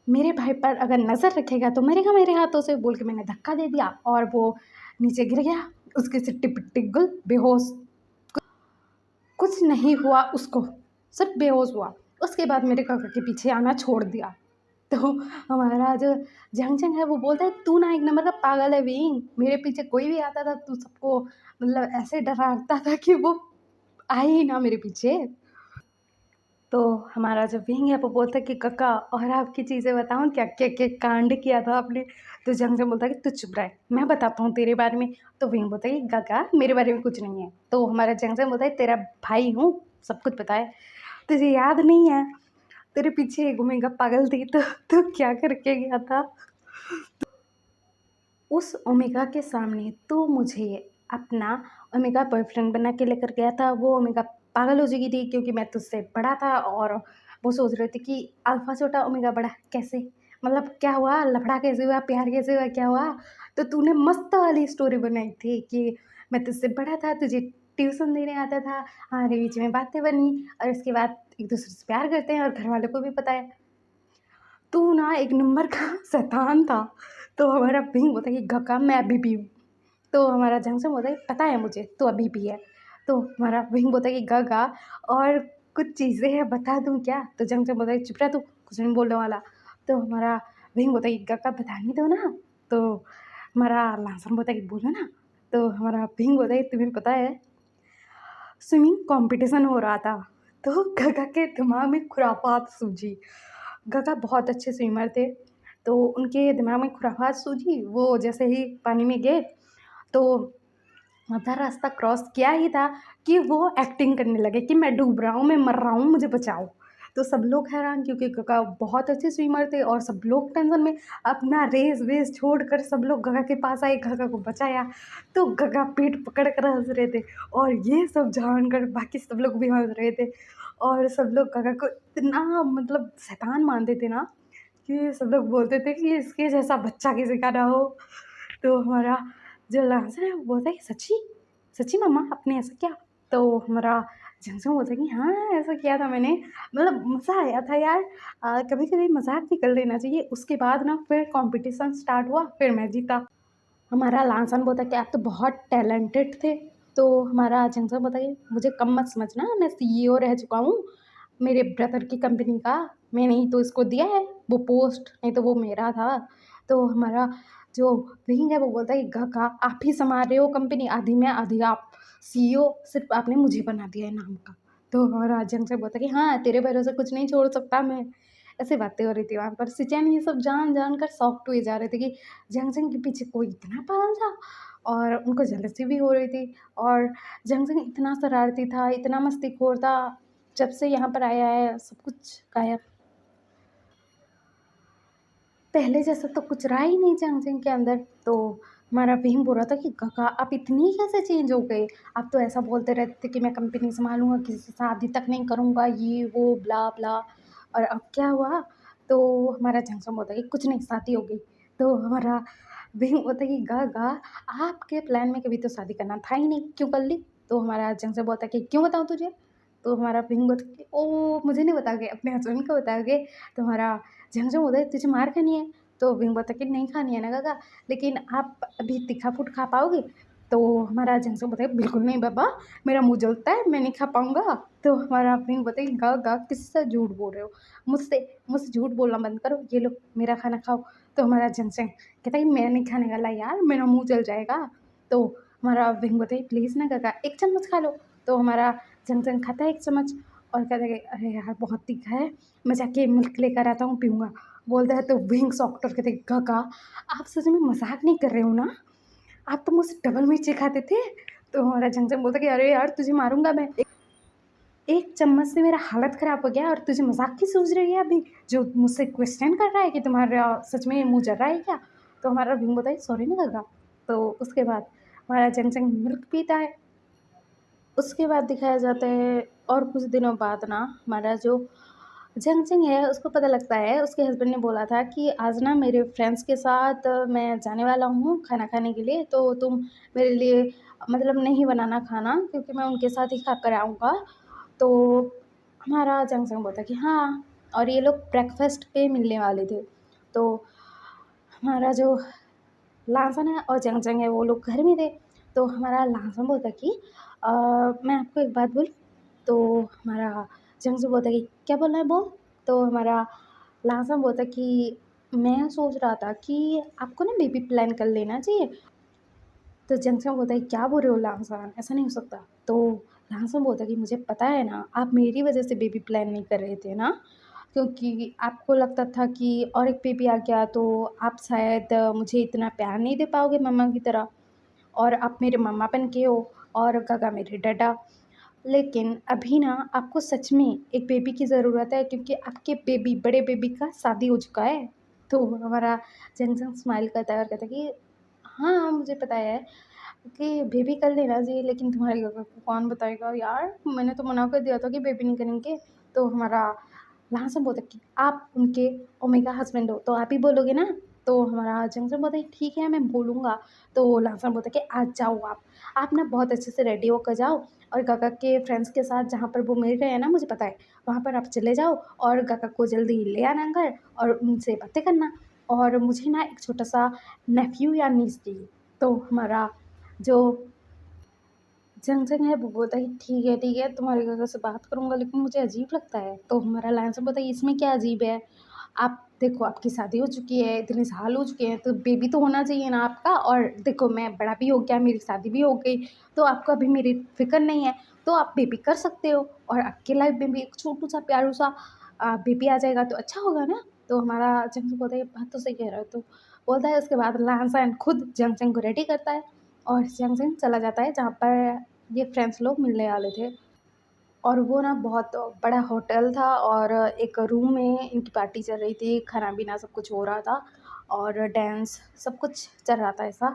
मेरे भाई पर अगर नज़र रखेगा तो मरेगा मेरे हाथों से, बोल के मैंने धक्का दे दिया और वो नीचे गिर गया। उसकी सिट्टी पिट्टी गुल बेहोश, कुछ नहीं हुआ उसको, सिर्फ बेहोश हुआ। उसके बाद मेरे काका के पीछे आना छोड़ दिया। तो हमारा जो जंग जंग है वो बोलता है तू ना एक नंबर का पागल है विंग, मेरे पीछे कोई भी आता था तू सबको मतलब ऐसे डराता था कि वो आए ही ना मेरे पीछे। तो हमारा जो विंग है वो बोलता है कि काका और आपकी चीज़ें बताऊँ क्या क्या क्या कांड किया था आपने। तो जंग जंग बोलता है कि तू चुप रह, मैं बताता हूँ तेरे बारे में। तो विंग बोलता है कि काका मेरे बारे में कुछ नहीं है। तो हमारा जंग जंग बोलता है तेरा भाई हूँ, सब कुछ पता है, तुझे याद नहीं है, तेरे पीछे घूमेगा पागल थी तो क्या करके गया था उस ओमेगा के सामने। तो मुझे अपना ओमेगा बॉयफ्रेंड बना के लेकर गया था। वो ओमेगा पागल हो चुकी थी क्योंकि मैं तुझसे बड़ा था, और वो सोच रहे थे कि अल्फा छोटा ओमेगा बड़ा कैसे, मतलब क्या हुआ, लफड़ा कैसे हुआ, प्यार कैसे हुआ, क्या हुआ। तो तूने मस्त वाली स्टोरी बनाई थी कि मैं तुझसे बड़ा था, तुझे ट्यूशन देने आता था, हमारे बीच में बातें बनी, और इसके बाद एक दूसरे से प्यार करते हैं और घर वालों को भी पता है। तू ना एक नंबर का शैतान था। तो हमारा विंग बोलता है कि गगा मैं अभी भी हूँ। तो हमारा जंगसम बोलता है पता है मुझे तो अभी भी है। तो हमारा विंग बोलता है कि गगा और कुछ चीज़ें हैं बता दूँ क्या? तो जंगसम बोलता है चुप रह तू, कुछ नहीं बोलने वाला। तो हमारा विंग बोलता है कि गगा बताने दो ना। तो हमारा लांसर बोलता है कि बोलो ना। तो हमारा विंग बोलता है तुम्हें पता है स्विमिंग कंपटीशन हो रहा था, तो गगा के दिमाग में खुरापात सूझी। गगा बहुत अच्छे स्विमर थे, तो उनके दिमाग में खुरापात सूझी। वो जैसे ही पानी में गए तो आधा रास्ता क्रॉस किया ही था कि वो एक्टिंग करने लगे कि मैं डूब रहा हूँ, मैं मर रहा हूँ, मुझे बचाओ। तो सब लोग हैरान क्योंकि गगा बहुत अच्छे स्विमर थे, और सब लोग टेंशन में अपना रेस वेस छोड़कर सब लोग गगा के पास आए, गगा को बचाया। तो गगा पेट पकड़ कर हंस रहे थे, और ये सब जानकर बाकी सब लोग भी हंस रहे थे। और सब लोग गगा को इतना मतलब शैतान मानते थे ना कि सब लोग बोलते थे कि इसके जैसा बच्चा किसी का ना हो। तो हमारा जो लांसर है वो बोलता है कि सच्ची सच्ची मम्मा आपने ऐसा किया? तो हमारा झंझों बोलता है कि हाँ ऐसा किया था मैंने, मतलब मज़ा आया था यार। कभी कभी मजाक भी कर लेना चाहिए। उसके बाद ना फिर कंपटीशन स्टार्ट हुआ, फिर मैं जीता। हमारा लांसन बोलता है कि आप तो बहुत टैलेंटेड थे। तो हमारा झंझों बोलता है कि मुझे कम मत समझना, मैं सीईओ रह चुका हूँ मेरे ब्रदर की कंपनी का, मैंने ही तो इसको दिया है वो पोस्ट, नहीं तो वो मेरा था। तो हमारा जो विंग है वो बोलता है कि काका आप ही संभाल रहे हो कंपनी, आधी मैं आधी आप, सीईओ सिर्फ आपने मुझे बना दिया है नाम का। तो हमारा जंग से बोलता है कि हाँ तेरे भरोसे कुछ नहीं छोड़ सकता मैं। ऐसे बातें हो रही थी वहाँ पर। सिचैन ये सब जान जान कर सॉफ्ट हुए जा रहे थे कि जंग जंग के पीछे कोई इतना पागल था, और उनको जेलसी भी हो रही थी। और जंग जंग इतना शरारती था, इतना मस्तीखोर था, जब से यहाँ पर आया है सब कुछ गायब। पहले जैसा तो कुछ रहा ही नहीं जंग के अंदर। तो हमारा भीम बोल रहा था कि काका आप इतनी कैसे चेंज हो गए, आप तो ऐसा बोलते रहते थे कि मैं कंपनी संभालूंगा, किसी से शादी तक नहीं करूंगा, ये वो ब्ला ब्ला, और अब क्या हुआ? तो हमारा जंगसम बोलता है कि कुछ नहीं शादी हो गई। तो हमारा भीम बोलता है कि गा आपके प्लान में कभी तो शादी करना था ही नहीं, क्यों कर ली? तो हमारा जंगसम बोलता है कि क्यों बताऊँ तुझे? तो हमारा भीम बोलता है कि ओ मुझे नहीं बताओगे, अपने हस्बैंड को बताओगे? तो हमारा झंझों उदय तुझे मार खानी है? तो विंग बोलता कि नहीं खानी है ना काका, लेकिन आप अभी तीखा फूड खा पाओगे? तो हमारा झंझों बोलता है बिल्कुल नहीं बाबा, मेरा मुंह जलता है, मैं नहीं खा पाऊंगा। तो हमारा विंग बोलता है गा गा किससे झूठ बोल रहे हो, मुझसे मुझसे झूठ बोलना बंद करो, ये लो मेरा खाना खाओ। तो हमारा झंझों कहता है मैं नहीं खाने वाला यार, मेरा मुंह जल जाएगा। तो हमारा विंग बोलता है प्लीज़ ना काका एक चम्मच खा लो। तो हमारा झंझों खाता है एक चम्मच, और कहता है कि अरे यार बहुत तीखा है, मैं जाके मिल्क लेकर आता हूँ पीऊँगा। बोलता है तो विंग्स डॉक्टर कहते काका आप सच में मजाक नहीं कर रहे हो ना, आप तो मुझसे डबल मिर्ची खाते थे। तो हमारा झंझन बोलता कि अरे यार तुझे मारूंगा मैं, एक चम्मच से मेरा हालत ख़राब हो गया और तुझे मजाक की सूझ रही है अभी, जो मुझसे क्वेश्चन कर रहा है कि तुम्हारा सच में मुँह जल रहा है क्या। तो हमारा भीम बोलता है सॉरी ना काका। तो उसके बाद हमारा झंझन मिल्क पीता है। उसके बाद दिखाया जाता है और कुछ दिनों बाद ना हमारा जो झंग-झंग है उसको पता लगता है, उसके हस्बैंड ने बोला था कि आज ना मेरे फ्रेंड्स के साथ मैं जाने वाला हूँ खाना खाने के लिए, तो तुम मेरे लिए मतलब नहीं बनाना खाना क्योंकि मैं उनके साथ ही खा कर आऊँगा। तो हमारा झंग-झंग बोलता है कि हाँ, और ये लोग ब्रेकफ़ास्ट पे मिलने वाले थे। तो हमारा जो लांसन है और जंग-जंग है वो लोग घर में थे। तो हमारा लांसन बोलता है कि मैं आपको एक बात बोलूँ? तो हमारा जंग-जंग बोलता है कि क्या बोलना है बोल? तो हमारा लांसन बोलता है कि मैं सोच रहा था कि आपको ना बेबी प्लान कर लेना चाहिए। तो जंग-जंग बोलता है क्या बोल रहे हो लांसन? ऐसा नहीं हो सकता। तो लांसन बोलता है कि मुझे पता है ना, आप मेरी वज़ह से बेबी प्लान नहीं कर रहे थे ना? क्योंकि आपको लगता था कि और एक बेबी आ गया तो आप शायद मुझे इतना प्यार नहीं दे पाओगे मम्मा की तरह, और आप मेरे मम्मा बन के हो और गागा मेरे डैडा। लेकिन अभी ना आपको सच में एक बेबी की ज़रूरत है क्योंकि आपके बेबी बड़े बेबी का शादी हो चुका है। तो हमारा जंग-जंग स्माइल करता है और कहता है कि हाँ, मुझे पता है कि बेबी कर लेना चाहिए, लेकिन तुम्हारे गागा को कौन बताएगा यार? मैंने तो मना कर दिया था कि बेबी नहीं करेंगे। तो हमारा लाहसन बोलता है कि आप उनके ओमेगा हस्बैंड हो, तो आप ही बोलोगे ना? तो हमारा जंगजंग बोलता है ठीक है मैं बोलूँगा। तो लाहसन बोलता है कि आज जाओ आप। आप ना बहुत अच्छे से रेडी होकर जाओ और गागा के फ्रेंड्स के साथ जहाँ पर वो मिल रहे हैं ना मुझे पता है, वहाँ पर आप चले जाओ और गागा को जल्दी ले आना घर और उनसे बातें करना। और मुझे ना एक छोटा-सा नेफ्यू या नीस चाहिए। तो हमारा जो जंग-जंग है वो बोलता है ठीक है, तुम्हारे काका से बात करूँगा लेकिन मुझे अजीब लगता है। तो हमारा लायंस बोलता है इसमें क्या अजीब है? आप देखो आपकी शादी हो चुकी है, इतने साल हो चुके हैं तो बेबी तो होना चाहिए ना आपका, और देखो मैं बड़ा भी हो गया, मेरी शादी भी हो गई, तो आपको अभी मेरी फ़िक्र नहीं है, तो आप बेबी कर सकते हो और आपकी लाइफ़ में भी एक छोटू-सा प्यारू-सा बेबी आ जाएगा तो अच्छा होगा ना? तो हमारा जंग-जंग बोलता है ये बात तो सही कह रहे हो। तो बोलता है उसके बाद लायंस खुद जंग-जंग को रेडी करता है और जंग-जंग चला जाता है जहाँ पर ये फ्रेंड्स लोग मिलने वाले थे। और वो ना बहुत बड़ा होटल था और एक रूम में इनकी पार्टी चल रही थी, खाना-पीना सब कुछ हो रहा था और डांस सब कुछ चल रहा था ऐसा।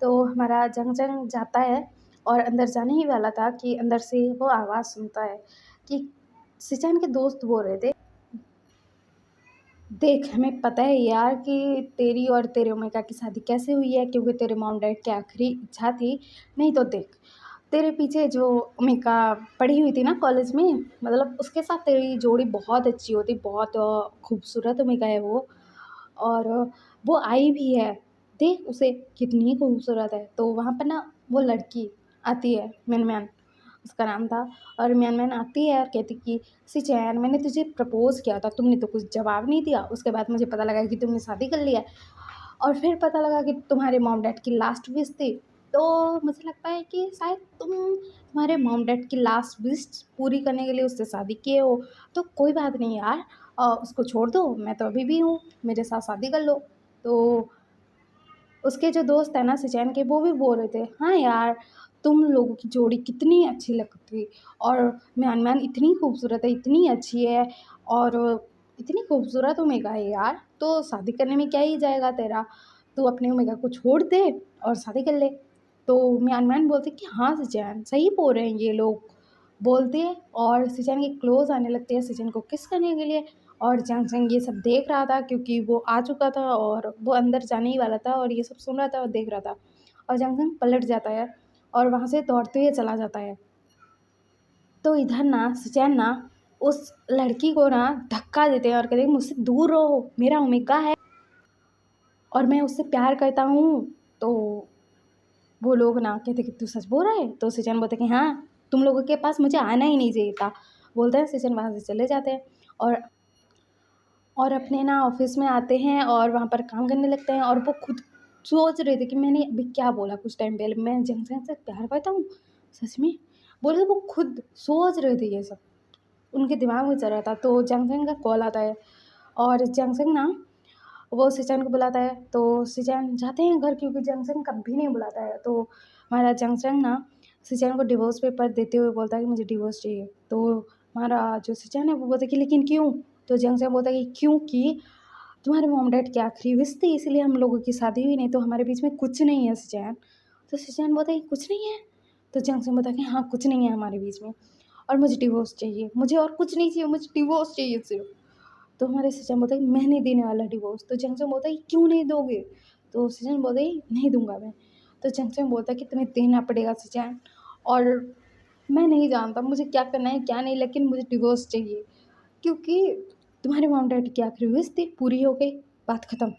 तो हमारा जंग-जंग जाता है और अंदर जाने ही वाला था कि अंदर से वो आवाज़ सुनता है कि शिचान के दोस्त बोल रहे थे, देख हमें पता है यार कि तेरी और तेरे ओमेगा की शादी कैसे हुई है क्योंकि तेरे मॉम-डैड की आखिरी इच्छा थी, नहीं तो देख तेरे पीछे जो ओमेगा पढ़ी हुई थी ना कॉलेज में, मतलब उसके साथ तेरी जोड़ी बहुत अच्छी होती, बहुत खूबसूरत ओमेगा है वो, और वो आई भी है, देख उसे कितनी खूबसूरत है। तो वहाँ पर ना वो लड़की आती है मिनमिन, उसका नाम था, और मिनमिन आती है और कहती कि शिचैन मैंने तुझे प्रपोज़ किया था, तुमने तो कुछ जवाब नहीं दिया, उसके बाद मुझे पता लगा कि तुमने शादी कर लिया है। और फिर पता लगा कि तुम्हारे मॉम-डैड की लास्ट विश थी, तो मुझे लगता है कि शायद तुम्हारे मॉम-डैड की लास्ट विश पूरी करने के लिए उससे शादी किए हो, तो कोई बात नहीं यार, उसको छोड़ दो, मैं तो अभी भी हूँ, मेरे साथ शादी कर लो। तो उसके जो दोस्त हैं ना शिचैन के, वो भी बोल रहे थे, हाँ यार, तुम लोगों की जोड़ी कितनी अच्छी लगती, और म्यानमार इतनी खूबसूरत है, इतनी अच्छी है, और इतनी खूबसूरत ओमेगा है यार, तो शादी करने में क्या ही जाएगा तेरा? तू अपने ओमेगा को छोड़ दे और शादी कर ले। तो म्यानमार बोलते कि हाँ शिचैन, सही बोल रहे हैं ये लोग। बोलते हैं और शिचैन के क्लोज़ आने लगते हैं शिचैन को किस करने के लिए, और जंग-जंग ये सब देख रहा था क्योंकि वो आ चुका था और वो अंदर जाने ही वाला था और ये सब सुन रहा था और देख रहा था। और जंग-जंग पलट जाता है और वहाँ से दौड़ते हुए चला जाता है। तो इधर ना सुचैन ना उस लड़की को ना धक्का देते हैं और कहते हैं मुझसे दूर रहो, मेरा ओमेगा है और मैं उससे प्यार करता हूँ। तो वो लोग ना कहते कि तू सच बोल रहा है? तो सुचैन बोलता है कि हाँ, तुम लोगों के पास मुझे आना ही नहीं चाहिए था। बोलता है सुचैन वहाँ से चले जाते हैं और अपने ना ऑफ़िस में आते हैं और वहाँ पर काम करने लगते हैं, और वो खुद सोच रहे थे कि मैंने अभी क्या बोला कुछ टाइम पहले, मैं जंगजंग से प्यार करता हूँ, सच में? बोल के वो खुद सोच रहे थे ये सब, उनके दिमाग में चल रहा था। तो जंगजंग का कॉल आता है और जंगजंग ना वो सिचैन को बुलाता है, तो सिचैन जाते हैं घर, क्योंकि जंगचंग कभी नहीं बुलाता है। तो हमारा जंगचंग ना सिचैन को डिवोर्स पेपर देते हुए बोलता है कि मुझे डिवोर्स चाहिए। तो हमारा जो सिचैन है वो बोलता है कि लेकिन क्यों? तो जंगचंग बोलता है कि क्योंकि तुम्हारे मॉम डैड की आखिरी विश थी, इसलिए हम लोगों की शादी हुई, नहीं तो हमारे बीच में कुछ नहीं है सिचैन। तो सिचैन बोलता है कि कुछ नहीं है? तो जंगचंग बोलता है कि हाँ, कुछ नहीं है हमारे बीच में, और मुझे डिवोर्स चाहिए, मुझे और कुछ नहीं चाहिए, मुझे डिवोर्स चाहिए सिर्फ। तो हमारे सिचन बोलता है कि मैं नहीं देने वाला डिवोर्स। तो जंगचंग बोलता है कि क्यों नहीं दोगे? तो सिचन बोलता है नहीं दूंगा मैं। तो जंगचंग बोलता है कि तुम्हें देना पड़ेगा सिचन, और मैं नहीं जानता मुझे क्या करना है क्या नहीं, लेकिन मुझे डिवोर्स चाहिए, क्योंकि तुम्हारे मॉम डैड की आखिरी विश थी, पूरी हो गई, बात ख़त्म।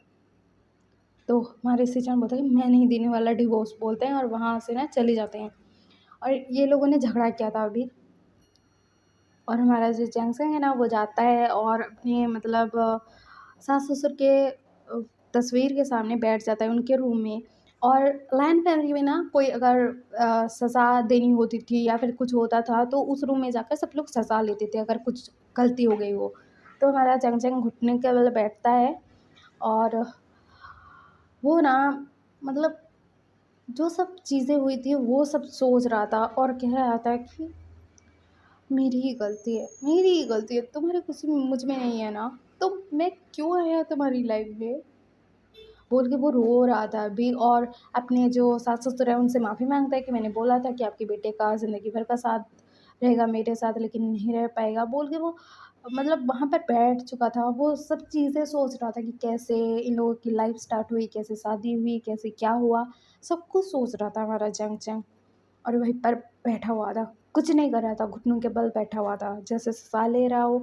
तो हमारे सिचन बोलता है कि मैं नहीं देने वाला डिवोर्स, बोलते हैं और वहाँ से ना चले जाते हैं। और ये लोगों ने झगड़ा किया था अभी, और हमारा जो जैंगसंग है ना वो जाता है और अपने मतलब सास-ससुर के तस्वीर के सामने बैठ जाता है उनके रूम में। और लायन फैमिली में ना कोई अगर सज़ा देनी होती थी या फिर कुछ होता था, तो उस रूम में जाकर सब लोग सज़ा लेते थे अगर कुछ गलती हो गई हो। तो हमारा जंग-जंग घुटने के बल बैठता है, और वो ना मतलब जो सब चीज़ें हुई थी वो सब सोच रहा था, और कह रहा था कि मेरी ही गलती है, मेरी ही गलती है, तुम्हारी कुछ मुझ में नहीं है ना, तो मैं क्यों आया तुम्हारी लाइफ में? बोल के वो रो रहा था अभी, और अपने जो सास-ससुर हैं उनसे माफ़ी माँगता है कि मैंने बोला था कि आपके बेटे का ज़िंदगी भर का साथ रहेगा मेरे साथ, लेकिन नहीं रह पाएगा, बोल के वो मतलब वहाँ पर बैठ चुका था। वो सब चीज़ें सोच रहा था कि कैसे इन लोगों की लाइफ स्टार्ट हुई, कैसे शादी हुई, कैसे क्या हुआ, सब कुछ सोच रहा था हमारा जंग-जंग। और वहीं पर बैठा हुआ था, कुछ नहीं कर रहा था, घुटनों के बल बैठा हुआ था, जैसे साह ले रहा हो।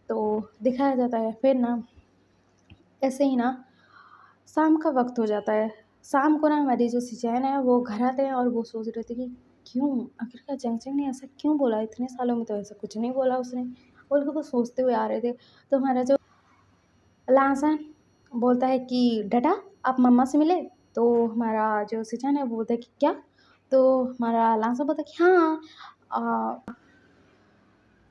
तो दिखाया जाता है फिर ना, ऐसे ही ना शाम का वक़्त हो जाता है। शाम को ना हमारी जो सिचैन है वो घर आते हैं, और वो सोच रहे थे कि क्यों? आखिरकार जंग-जंग ने ऐसा क्यों बोला? इतने सालों में तो ऐसा कुछ नहीं बोला उसने, बोल के वो सोचते हुए आ रहे थे। तो हमारा जो लासन बोलता है कि डाटा आप मम्मा से मिले? तो हमारा जो सिचैन है वो बोलता है कि क्या? तो हमारा लासन बोलता है कि हाँ, अ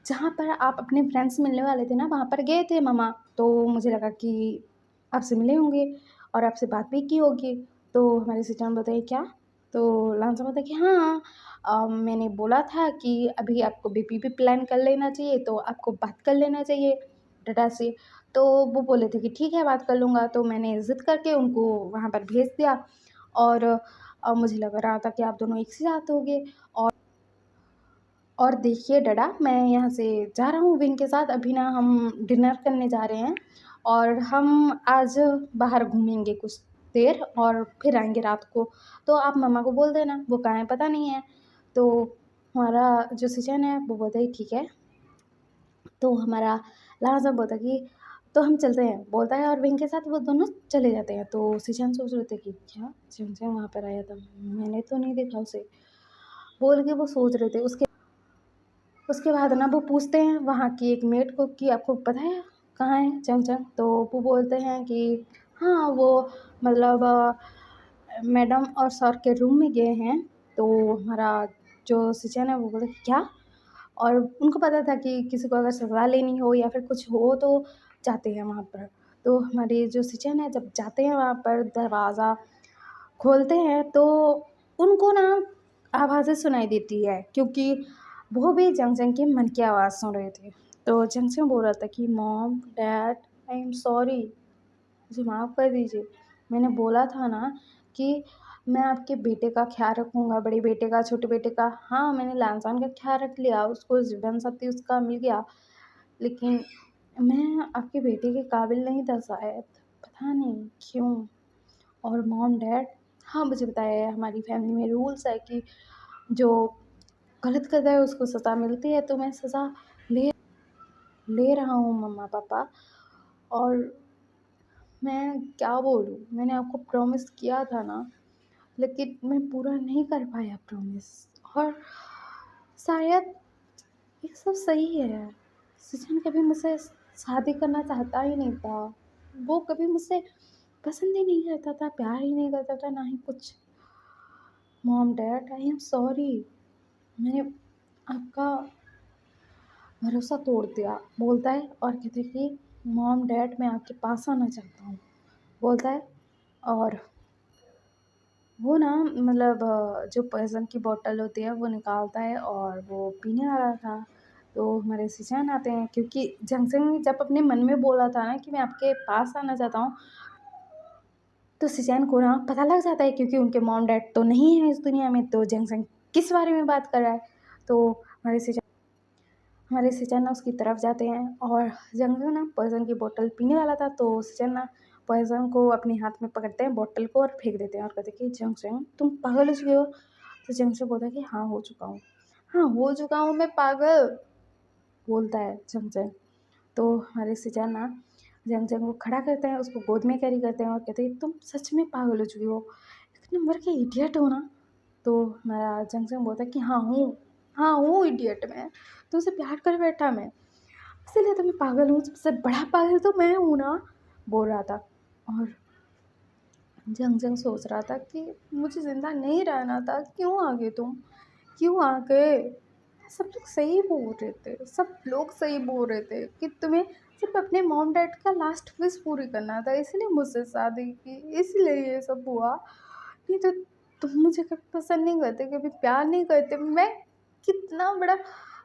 जहाँ पर आप अपने फ्रेंड से मिलने वाले थे ना, वहाँ पर गए थे मम्मा, तो मुझे लगा कि आपसे मिले होंगे और आपसे बात भी की होगी। तो हमारे सिस्टर ने बताया क्या? तो लांसा बताया कि हाँ, मैंने बोला था कि अभी आपको बीपी प्लान कर लेना चाहिए, तो आपको बात कर लेना चाहिए डाटा से। तो वो बोले थे कि ठीक है, बात कर लूँगा। तो मैंने ज़िद करके उनको वहाँ पर भेज दिया, और मुझे लग रहा था कि आप दोनों एक ही साथ होंगे। और देखिए डडा, मैं यहाँ से जा रहा हूँ विंग के साथ, अभी ना हम डिनर करने जा रहे हैं, और हम आज बाहर घूमेंगे कुछ देर और फिर आएँगे रात को। तो आप मम्मा को बोल देना, वो कहाँ है पता नहीं है। तो हमारा जो सिचन है वो बोलता है ठीक है। तो हमारा लाज़म बोलता है कि तो हम चलते हैं, बोलता है, और विंग के साथ वो दोनों चले जाते हैं। तो सिचन सोच रहे थे कि क्या? चिंचन वहाँ पर आया था, मैंने तो नहीं देखा उसे, बोल के वो सोच रहे थे। उसके बाद ना वो पूछते हैं वहाँ की एक मेड को कि आपको पता है कहाँ है चंग-चंग? तो वो बोलते हैं कि हाँ, वो मतलब मैडम और सर के रूम में गए हैं। तो हमारा जो सिचन है वो बोलता है क्या? और उनको पता था कि किसी को अगर सज़ा लेनी हो या फिर कुछ हो तो जाते हैं वहाँ पर। तो हमारे जो सिचन है जब जाते हैं वहाँ पर, दरवाज़ा खोलते हैं तो उनको ना आवाज़ें सुनाई देती है, क्योंकि वो भी जंग-जंग के मन की आवाज़ सुन रहे थे। तो जंग-जंग बोल रहा था कि mom, dad, I am sorry, मुझे माफ़ कर दीजिए। मैंने बोला था ना कि मैं आपके बेटे का ख़्याल रखूँगा, बड़े बेटे का, छोटे बेटे का। हाँ, मैंने लानसान का ख़्याल रख लिया, उसको जीवनसाथी उसका मिल गया, लेकिन मैं आपके बेटे के काबिल नहीं था शायद, पता नहीं क्यों। और मॉम डैड, हाँ, मुझे पता है हमारी फैमिली में रूल्स है कि जो गलत करता है उसको सज़ा मिलती है, तो मैं सज़ा ले ले रहा हूँ मम्मा पापा। और मैं क्या बोलूँ, मैंने आपको प्रॉमिस किया था ना, लेकिन मैं पूरा नहीं कर पाया प्रॉमिस। और शायद ये सब सही है, सचिन कभी मुझसे शादी करना चाहता ही नहीं था, वो कभी मुझसे पसंद ही नहीं करता था, प्यार ही नहीं करता था, ना ही कुछ। Mom dad, I am sorry, मैंने आपका भरोसा तोड़ दिया, बोलता है, और कहते हैं कि मॉम डैड मैं आपके पास आना चाहता हूँ, बोलता है। और वो ना मतलब जो पॉइज़न की बॉटल होती है वो निकालता है और वो पीने वाला था। तो हमारे शिनचैन आते हैं, क्योंकि जंगसन जब अपने मन में बोला था ना कि मैं आपके पास आना चाहता हूँ, तो शिनचैन को ना पता लग जाता है, क्योंकि उनके मॉम डैड तो नहीं है इस दुनिया में, तो जंगसन किस बारे में बात कर रहा है। तो हमारे शिनचैन ना उसकी तरफ जाते हैं और जंगसन ना पॉइज़न की बोतल पीने वाला था, तो शिनचैन ना पॉइज़न को अपने हाथ में पकड़ते हैं बॉटल को और फेंक देते हैं और कहते हैं कि जंगसन तुम पागल हो चुके हो। तो जंगसन बोलता है कि हाँ, हो चुका हूँ। हाँ, हो चुका हूँ मैं पागल, बोलता है जंगसन। तो हमारे शिनचैन ना जंगसन को खड़ा करते हैं, उसको गोद में कैरी करते हैं और कहते हैं तुम सच में पागल हो चुकी हो, एक नंबर के इडियट हो ना। तो हमारा जंगसन बोलता है कि हाँ हूँ, हाँ हूँ इडियट मैं, तुमसे प्यार कर बैठा मैं, इसीलिए तो मैं पागल हूँ, सबसे बड़ा पागल तो मैं हूँ ना, बोल रहा था। और जंग सोच रहा था कि मुझे ज़िंदा नहीं रहना था, क्यों आ गए तुम, क्यों आ गए। सब लोग सही बोल रहे थे, सब लोग सही बोल रहे थे कि तुम्हें सिर्फ अपने मॉम डैड का लास्ट विश पूरी करना था, इसलिए मुझसे शादी की, इसलिए ये सब हुआ। नहीं तो तुम मुझे कभी पसंद नहीं करते, कभी प्यार नहीं करते। मैं कितना बड़ा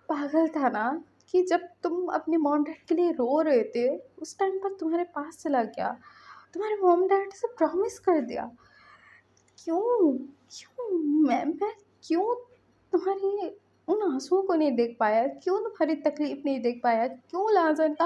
पागल था ना कि जब तुम अपने मॉम डैड के लिए रो रहे थे, उस टाइम पर तुम्हारे पास चला गया, तुम्हारे मॉम डैड से प्रॉमिस कर दिया। क्यों क्यों मैं क्यों तुम्हारी उन आंसुओं को नहीं देख पाया, क्यों तुम्हारी तकलीफ नहीं देख पाया, क्यों लाजन का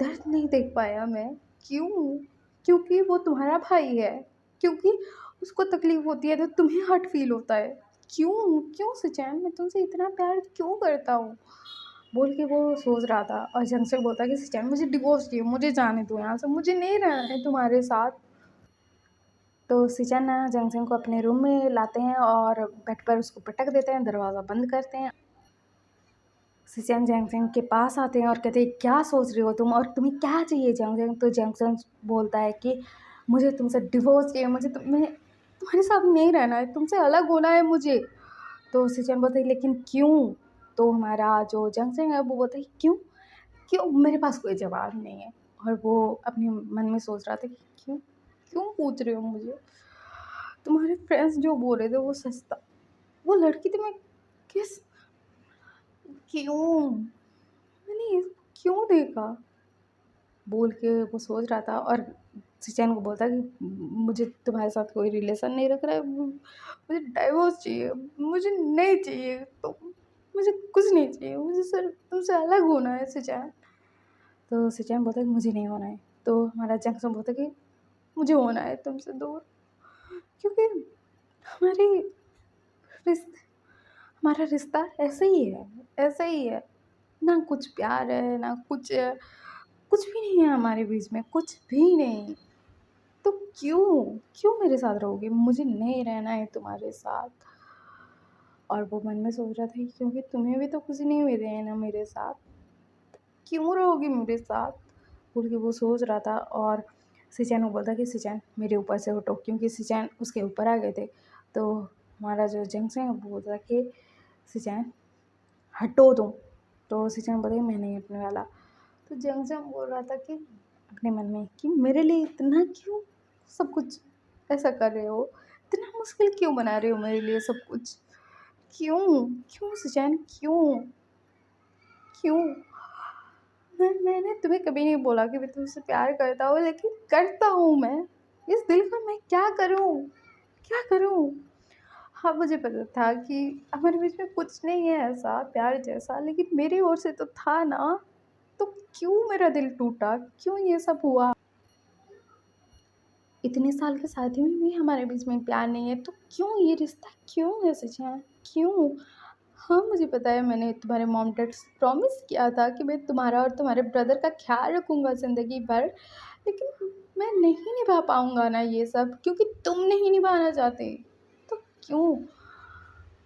दर्द नहीं देख पाया मैं, क्यों? क्योंकि वो तुम्हारा भाई है, क्योंकि उसको तकलीफ होती है तो तुम्हें हर्ट फील होता है। क्यों क्यों सुचैन, मैं तुमसे इतना प्यार क्यों करता हूँ, बोल के वो सोच रहा था। और जंगसक बोलता है कि सुचैन मुझे डिवोर्स चाहिए, मुझे जाने दो यहाँ से, मुझे नहीं रहना है तुम्हारे साथ। तो सिचन जंगसन को अपने रूम में लाते हैं और बेड पर उसको पटक देते हैं, दरवाज़ा बंद करते हैं। सिचन जंगसन के पास आते हैं और कहते हैं क्या सोच रहे हो तुम, और तुम्हें क्या चाहिए जंगसन। तो जंगसन बोलता है कि मुझे तुमसे डिवोर्स चाहिए, मुझे तुम्हें तुम्हारे साथ नहीं रहना है, तुमसे अलग होना है मुझे। तो सिचन बोलते हैं लेकिन क्यों। तो हमारा जो जंगसन है वो बोलता है क्यों, क्यों, मेरे पास कोई जवाब नहीं है। और वो अपने मन में सोच रहा था कि क्यों क्यों पूछ रहे हो मुझे, तुम्हारे फ्रेंड्स जो बोल रहे थे वो सच था, वो लड़की तुम्हें किस, क्यों, मैंने क्यों देखा, बोल के वो सोच रहा था। और सिचैन को बोलता कि मुझे तुम्हारे साथ कोई रिलेशन नहीं रख रहा है, मुझे डाइवोर्स चाहिए, मुझे नहीं चाहिए तो, मुझे कुछ नहीं चाहिए, मुझे सिर्फ तुमसे अलग होना है सिचैन। तो सिचैन बोलता है कि मुझे नहीं होना है। तो हमारा जंक्शन बोलता है कि मुझे होना है तुमसे दूर, क्योंकि हमारी रिश्ते हमारा रिश्ता ऐसे ही है, ऐसे ही है, ना कुछ प्यार है ना कुछ है, कुछ भी नहीं है हमारे बीच में, कुछ भी नहीं। तो क्यों क्यों मेरे साथ रहोगे, मुझे नहीं रहना है तुम्हारे साथ। और वो मन में सोच रहा था कि क्योंकि तुम्हें भी तो कुछ नहीं मिल रहे हैं ना मेरे साथ, क्यों रहोगी मेरे साथ, बोल के वो सोच रहा था। और सिचैन को बोलता कि सिचैन मेरे ऊपर से हटो, क्योंकि सिचैन उसके ऊपर आ गए थे। तो हमारा जो जंक्शन है वो बोलता कि सिचैन हटो तुम। तो सिचैन बोलता कि मैं नहीं हटने वाला। तो जंगजंग बोल रहा था कि अपने मन में कि मेरे लिए इतना क्यों सब कुछ ऐसा कर रहे हो, इतना मुश्किल क्यों बना रहे हो मेरे लिए सब कुछ, क्यों क्यों सुचैन क्यों क्यों। मैंने तुम्हें कभी नहीं बोला कि मैं तुमसे प्यार करता हूँ, लेकिन करता हूँ मैं, इस दिल का मैं क्या करूँ, क्या करूँ। हाँ, मुझे पता था कि हमारे बीच में कुछ नहीं है ऐसा प्यार जैसा, लेकिन मेरी ओर से तो था ना, तो क्यों मेरा दिल टूटा, क्यों ये सब हुआ। इतने साल की शादी में भी हमारे बीच में प्यार नहीं है, तो क्यों ये रिश्ता क्यों है सच्चा, क्यों। हाँ, मुझे पता है मैंने तुम्हारे मॉम डैड से प्रॉमिस किया था कि मैं तुम्हारा और तुम्हारे ब्रदर का ख्याल रखूँगा ज़िंदगी भर, लेकिन मैं नहीं निभा पाऊँगा ना ये सब, क्योंकि तुम नहीं निभाना चाहते, तो क्यों,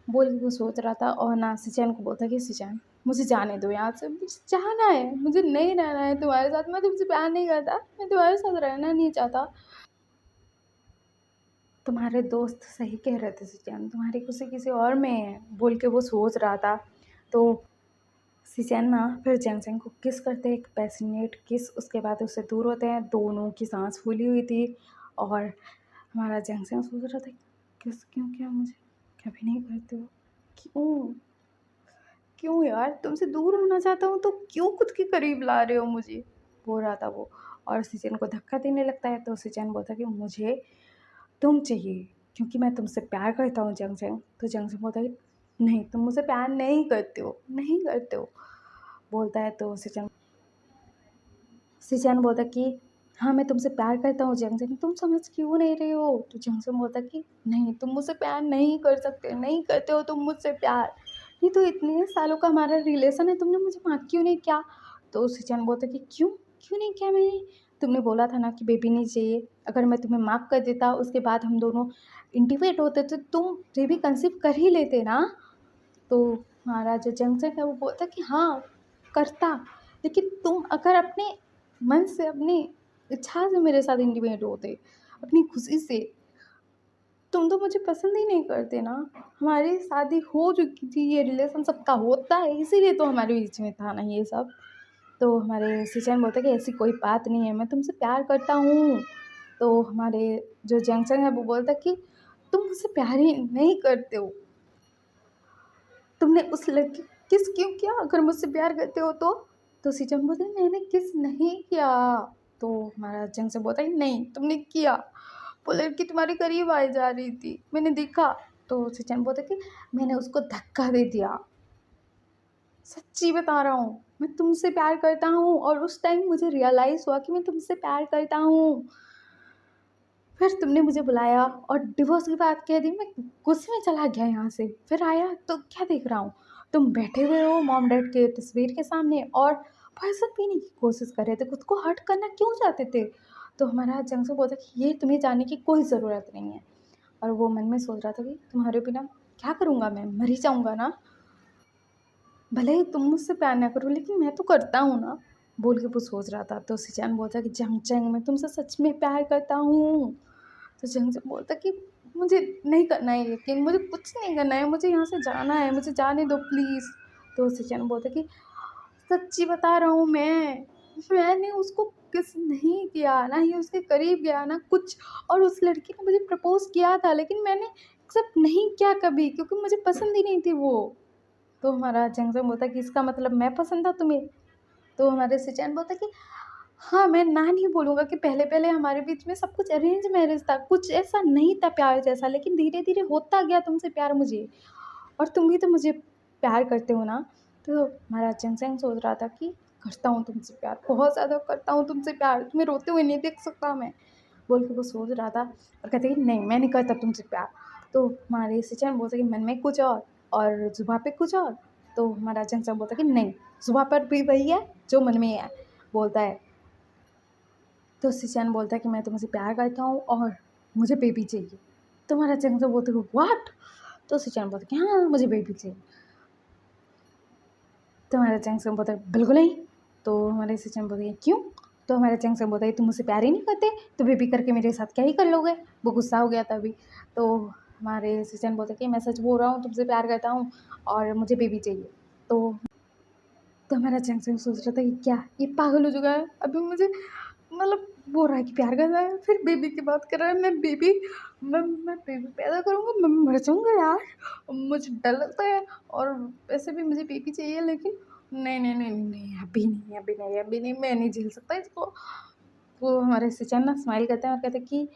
बोल के वो सोच रहा था। और ना सिचैन को बोलता कि सिचैन मुझे जाने दो यहाँ से, मुझे जाना है, मुझे नहीं रहना है तुम्हारे साथ, मैं तुमसे प्यार नहीं करता, मैं तुम्हारे साथ रहना नहीं चाहता। तुम्हारे दोस्त सही कह रहे थे सिचैन, तुम्हारी खुशी किसी और में है, बोल के वो सोच रहा था। तो सीचैन ना फिर जैंगचैंग को किस करते हैं, एक पैशनेट किस, उसके बाद उससे दूर होते हैं, दोनों की सांस फूली हुई थी। और हमारा जैंगचैंग सोच रहा था किस क्यों किया मुझे, कभी नहीं करते हो, क्यों क्यों यार, तुमसे दूर होना चाहता हूँ तो क्यों खुद के करीब ला रहे हो मुझे, बोल रहा था वो। और सीचैन को धक्का देने लगता है तो सीचैन बोलता है कि मुझे तुम चाहिए क्योंकि मैं तुमसे प्यार करता हूँ जंगजंग। तो जंगजंग बोलता है कि नहीं, तुम मुझसे प्यार नहीं करते हो, नहीं करते हो, बोलता है। तो सिचैन बोलता है कि हाँ मैं तुमसे प्यार करता हूँ जंगजंग, तुम समझ क्यों नहीं रहे हो। तो जंगजंग बोलता है कि नहीं, तुम मुझसे प्यार नहीं कर सकते, नहीं करते हो तुम मुझसे प्यार, ये तो इतने सालों का हमारा रिलेशन है, तुमने मुझे माफ क्यों नहीं किया। तो सिचैन बोलता है कि क्यों क्यों नहीं किया मैंने, तुमने बोला था ना कि बेबी नहीं चाहिए, अगर मैं तुम्हें माफ़ कर देता उसके बाद हम दोनों इंटीमेट होते तो तुम बेबी कंसीव कर ही लेते ना। तो हमारा जो जंक्शन है वो बोलता कि हाँ करता, लेकिन तुम अगर अपने मन से, अपनी इच्छा से मेरे साथ इंटीमेट होते, अपनी खुशी से, तुम तो मुझे पसंद ही नहीं करते ना। हमारी शादी हो चुकी थी, ये रिलेशन सबका होता है, इसीलिए तो हमारे बीच में था ना ये सब। तो हमारे सिचन बोलते कि ऐसी कोई बात नहीं है, मैं तुमसे प्यार करता हूँ। तो हमारे जो जंक्शन है वो बोलता कि तुम मुझसे प्यार ही नहीं करते हो, तुमने उस लड़की किस क्यों किया अगर मुझसे प्यार करते हो तो। तो सिचन बोलते मैंने किस नहीं किया। तो हमारा जंक्शन बोलता है नहीं तुमने किया, वो लड़की तुम्हारे करीब आई जा रही थी, मैंने देखा। तो सिचन बोलता कि मैंने उसको धक्का दे दिया, सच्ची बता रहा हूँ, मैं तुमसे प्यार करता हूँ और उस टाइम मुझे रियलाइज़ हुआ कि मैं तुमसे प्यार करता हूँ। फिर तुमने मुझे बुलाया और डिवोर्स की बात कह दी, मैं गुस्से में चला गया यहाँ से। फिर आया तो क्या देख रहा हूँ, तुम बैठे हुए हो मॉम डैड के तस्वीर के सामने और पॉइजन पीने की कोशिश कर रहे थे, खुद को हर्ट करना क्यों चाहते थे। तो हमारा जंगसू बोलता कि ये तुम्हें जानने की कोई ज़रूरत नहीं है। और वो मन में सोच रहा था कि तुम्हारे बिना क्या करूँगा, मैं मर ही जाऊँगा ना, भले ही तुम मुझसे प्यार ना करो लेकिन मैं तो करता हूँ ना, बोल के वो सोच रहा था। तो सिचान बोलता कि जंग जंग मैं तुमसे सच में प्यार करता हूँ। तो जंग जंग बोलता कि मुझे नहीं करना है यकीन, मुझे कुछ नहीं करना है, मुझे यहाँ से जाना है, मुझे जाने दो प्लीज़। तो सिचान बोलता कि सच्ची बता रहा हूँ मैंने उसको किस नहीं किया, ना ही उसके करीब गया ना कुछ। और उस लड़की ने मुझे प्रपोज़ किया था लेकिन मैंने एक्सेप्ट नहीं किया कभी, क्योंकि मुझे पसंद ही नहीं थी वो। तो हमारा जंगजंग बोलता है कि इसका मतलब मैं पसंद था तुम्हें। तो हमारे सिचैन बोलता है कि हाँ, मैं ना नहीं बोलूँगा कि पहले-पहले हमारे बीच में सब कुछ अरेंज मैरिज था, कुछ ऐसा नहीं था प्यार जैसा, लेकिन धीरे-धीरे होता गया तुमसे प्यार मुझे, और तुम भी तो मुझे प्यार करते हो ना। तो हमारा जंगजंग सोच रहा था कि करता हूँ तुमसे प्यार, बहुत ज़्यादा करता हूँ तुमसे प्यार, तुम्हें रोते हुए नहीं देख सकता मैं, बोल के वो सोच रहा था। और कहते कि नहीं मैं नहीं करता तुमसे प्यार। तो हमारे सिचन बोलते कि मन में कुछ और ज़ुबान पे कुछ और। तो हमारा जंगजंग बोलता कि नहीं, ज़ुबान पर भी वही है जो मन में है, बोलता है। तो सिचन बोलता है कि मैं तुमसे प्यार करता हूँ और मुझे बेबी चाहिए। तो हमारा जंगजंग बोलते कि व्हाट। तो सिचन बोलता कि हाँ मुझे बेबी चाहिए। तो हमारा जंगजंग बोलता है बिल्कुल नहीं। तो हमारे सिचन बोलते हैं क्यों। तो हमारा जंगजंग बोलता है तुम मुझसे प्यार ही नहीं करते तो बेबी करके मेरे साथ क्या ही कर लोगे। वो गुस्सा हो गया था अभी। तो हमारे सिचन बोलते कि मैं सच बोल रहा हूँ, तुमसे प्यार करता हूँ और मुझे बेबी चाहिए। तो हमारा जंगजंग सोच रहा था कि क्या ये पागल हो चुका है, अभी मुझे मतलब बोल रहा है कि प्यार कर रहा है, फिर बेबी की बात कर रहा है। मैं बेबी पैदा करूँगा, मैं मर जाऊँगा यार, मुझे डर लगता है। और वैसे भी मुझे बेबी चाहिए, लेकिन नहीं नहीं नहीं नहीं नहीं, अभी नहीं अभी नहीं अभी नहीं, मैं नहीं झेल सकता इसको। वो हमारे सिचन ना स्माइल करते हैं और कहते हैं कि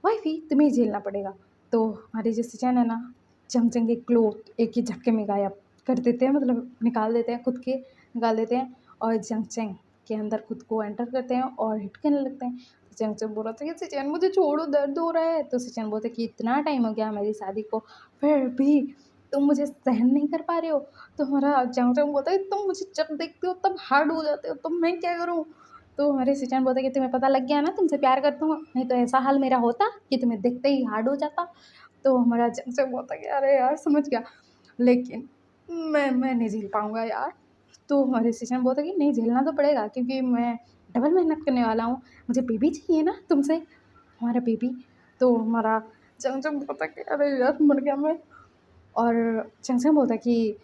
वाइफी तुम्हें ही झेलना पड़ेगा। तो हमारे जो सिचन है ना, चमचम के क्लोथ एक ही झटके में गायब कर देते हैं, मतलब निकाल देते हैं, खुद के निकाल देते हैं और जंगचैंग के अंदर खुद को एंटर करते हैं और हिट करने लगते हैं। तो जंगचैंग बोल रहा था कि सिचन मुझे छोड़ो, दर्द हो रहा है। तो सिचन बोलते कि इतना टाइम हो गया हमारी शादी को, फिर भी तुम मुझे सहन नहीं कर पा रहे हो। तो हमारा जंगचैंग बोलता है तुम मुझे जब देखते हो तब हार्ड हो जाते हो, तो मैं क्या करूँ। तो हमारे सिचन बोलते कि तुम्हें पता लग गया ना तुमसे प्यार करता हूँ, नहीं तो ऐसा हाल मेरा होता कि तुम्हें देखते ही हार्ड हो जाता। तो हमारा जंगचैंग बोलता कि अरे यार समझ गया, लेकिन मैं नहीं झेल पाऊँगा यार। तो हमारे सिचन बोलता कि नहीं झेलना तो पड़ेगा क्योंकि मैं डबल मेहनत करने वाला हूँ, मुझे बेबी चाहिए ना तुमसे, हमारा बेबी। तो हमारा जंगचैंग बोलता कि अरे यार मर गया मैं। और जंगचैंग बोलता कि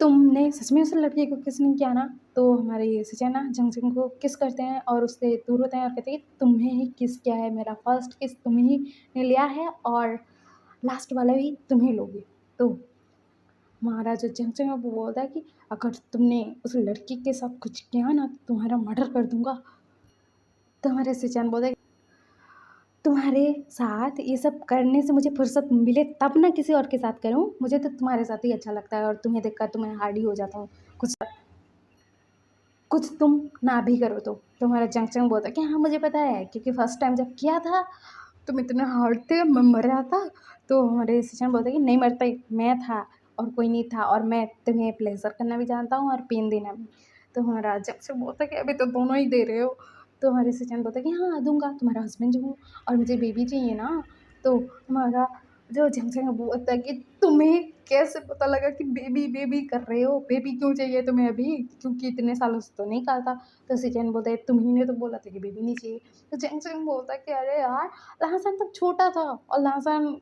तुमने सच में उस लड़के को किस नहीं किया ना? तो हमारे सचिन ना जंगजंग को किस करते हैं और उससे दूर होते हैं और कहते हैं कि तुम्हें ही किस किया है, मेरा फर्स्ट किस तुम ही ने लिया है और लास्ट वाला भी तुम ही लोगे। तो हमारा जो जंगजंग है वो बोलता है कि अगर तुमने उस लड़की के साथ कुछ किया ना तो तुम्हारा मर्डर कर दूँगा। तो हमारे सचिन बोलता है तुम्हारे साथ ये सब करने से मुझे फुर्सत मिले तब ना किसी और के साथ करूँ, मुझे तो तुम्हारे साथ ही अच्छा लगता है और तुम्हें देखकर तो मैं हार्ड ही हो जाता हूँ। कुछ कुछ तुम ना भी करो तो। तुम्हारा जंग-जंग बोलता है कि हाँ, मुझे पता है क्योंकि फर्स्ट टाइम जब किया था तुम इतने हार्ड थे, मैं मर रहा था। तो हमारे सचिन बोलते हैं कि नहीं मरता मैं था और कोई नहीं था और मैं तुम्हें प्लेज़र करना भी जानता हूँ और पेन देना भी। तो हमारा जंग-जंग बोलता है कि अभी तो दोनों ही दे रहे हो। तो हमारे सचिन बोलता है कि हाँ, दूँगा तुम्हारा हस्बैंड जो हूँ और मुझे बेबी चाहिए ना। तो हमारा जो जंग-जंग बोलता है कि तुम्हें कैसे पता लगा कि बेबी बेबी कर रहे हो? बेबी क्यों चाहिए तुम्हें अभी? क्योंकि इतने सालों से तो नहीं कहा था। तो सचिन बोलता है तुम ही ने तो बोला था कि बेबी नहीं चाहिए। तो जंग-जंग बोलता है कि अरे यार! लहसन तब छोटा था और लहसन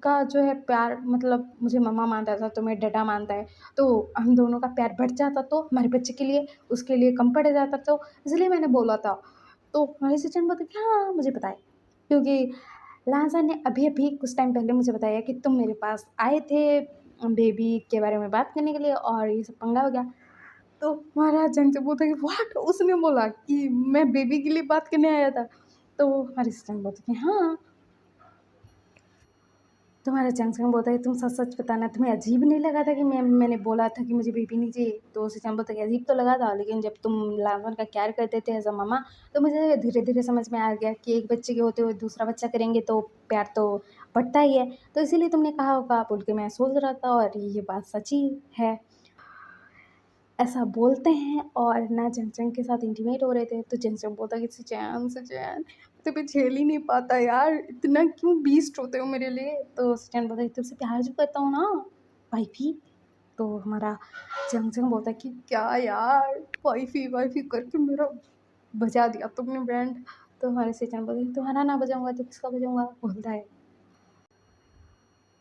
का जो है प्यार मतलब मुझे मम्मा मानता था, तुम्हें डैडा मानता है, तो हम दोनों का प्यार बढ़ जाता तो हमारे बच्चे के लिए, उसके लिए कम पड़ जाता तो इसलिए मैंने बोला था। तो हमारे सचिन बोलते कि हाँ, मुझे पता है। क्योंकि लहसन ने अभी-अभी कुछ टाइम पहले मुझे बताया कि तुम मेरे पास आए थे बेबी के बारे में बात करने के लिए और ये सब पंगा हो गया। तो हमारा जंग बोलता है कि व्हाट? उसने बोला कि मैं बेबी के लिए बात करने आया था। तो हमारे सिस्टर बोलते कि हाँ। तुम्हारा जंक्शन बोलता है तुम सच-सच बताना तुम्हें अजीब नहीं लगा था कि मैंने बोला था कि मुझे बेबी नहीं चाहिए? तो सिचन बोलता है कि अजीब तो लगा था लेकिन जब तुम लावन का केयर करते थे एज़ अ मम्मा तो मुझे धीरे-धीरे समझ में आ गया कि एक बच्चे के होते हुए दूसरा बच्चा करेंगे तो प्यार तो बढ़ता ही है। तो इसीलिए तुमने कहा होगा बोल के मैं सोच रहा था और ये बात सच ही है। ऐसा बोलते हैं और ना जंग के साथ इंटीमेट हो रहे थे, तो जंग बोलता है कि सुजैन तुम्हें झेल ही नहीं पाता यार, इतना क्यों बीस्ट होते हो मेरे लिए? तो सुजैन बोलता है तुमसे प्यार जो करता हूँ ना वाइफ़ी। तो हमारा जंग बोलता है कि क्या यार वाइफ़ी करके मेरा बजा दिया तुमने बैंड। तो हमारे सुजैन बोलते हैं तुम्हारा ना बजाऊँगा तो किसका बजाऊँगा? बोलता है।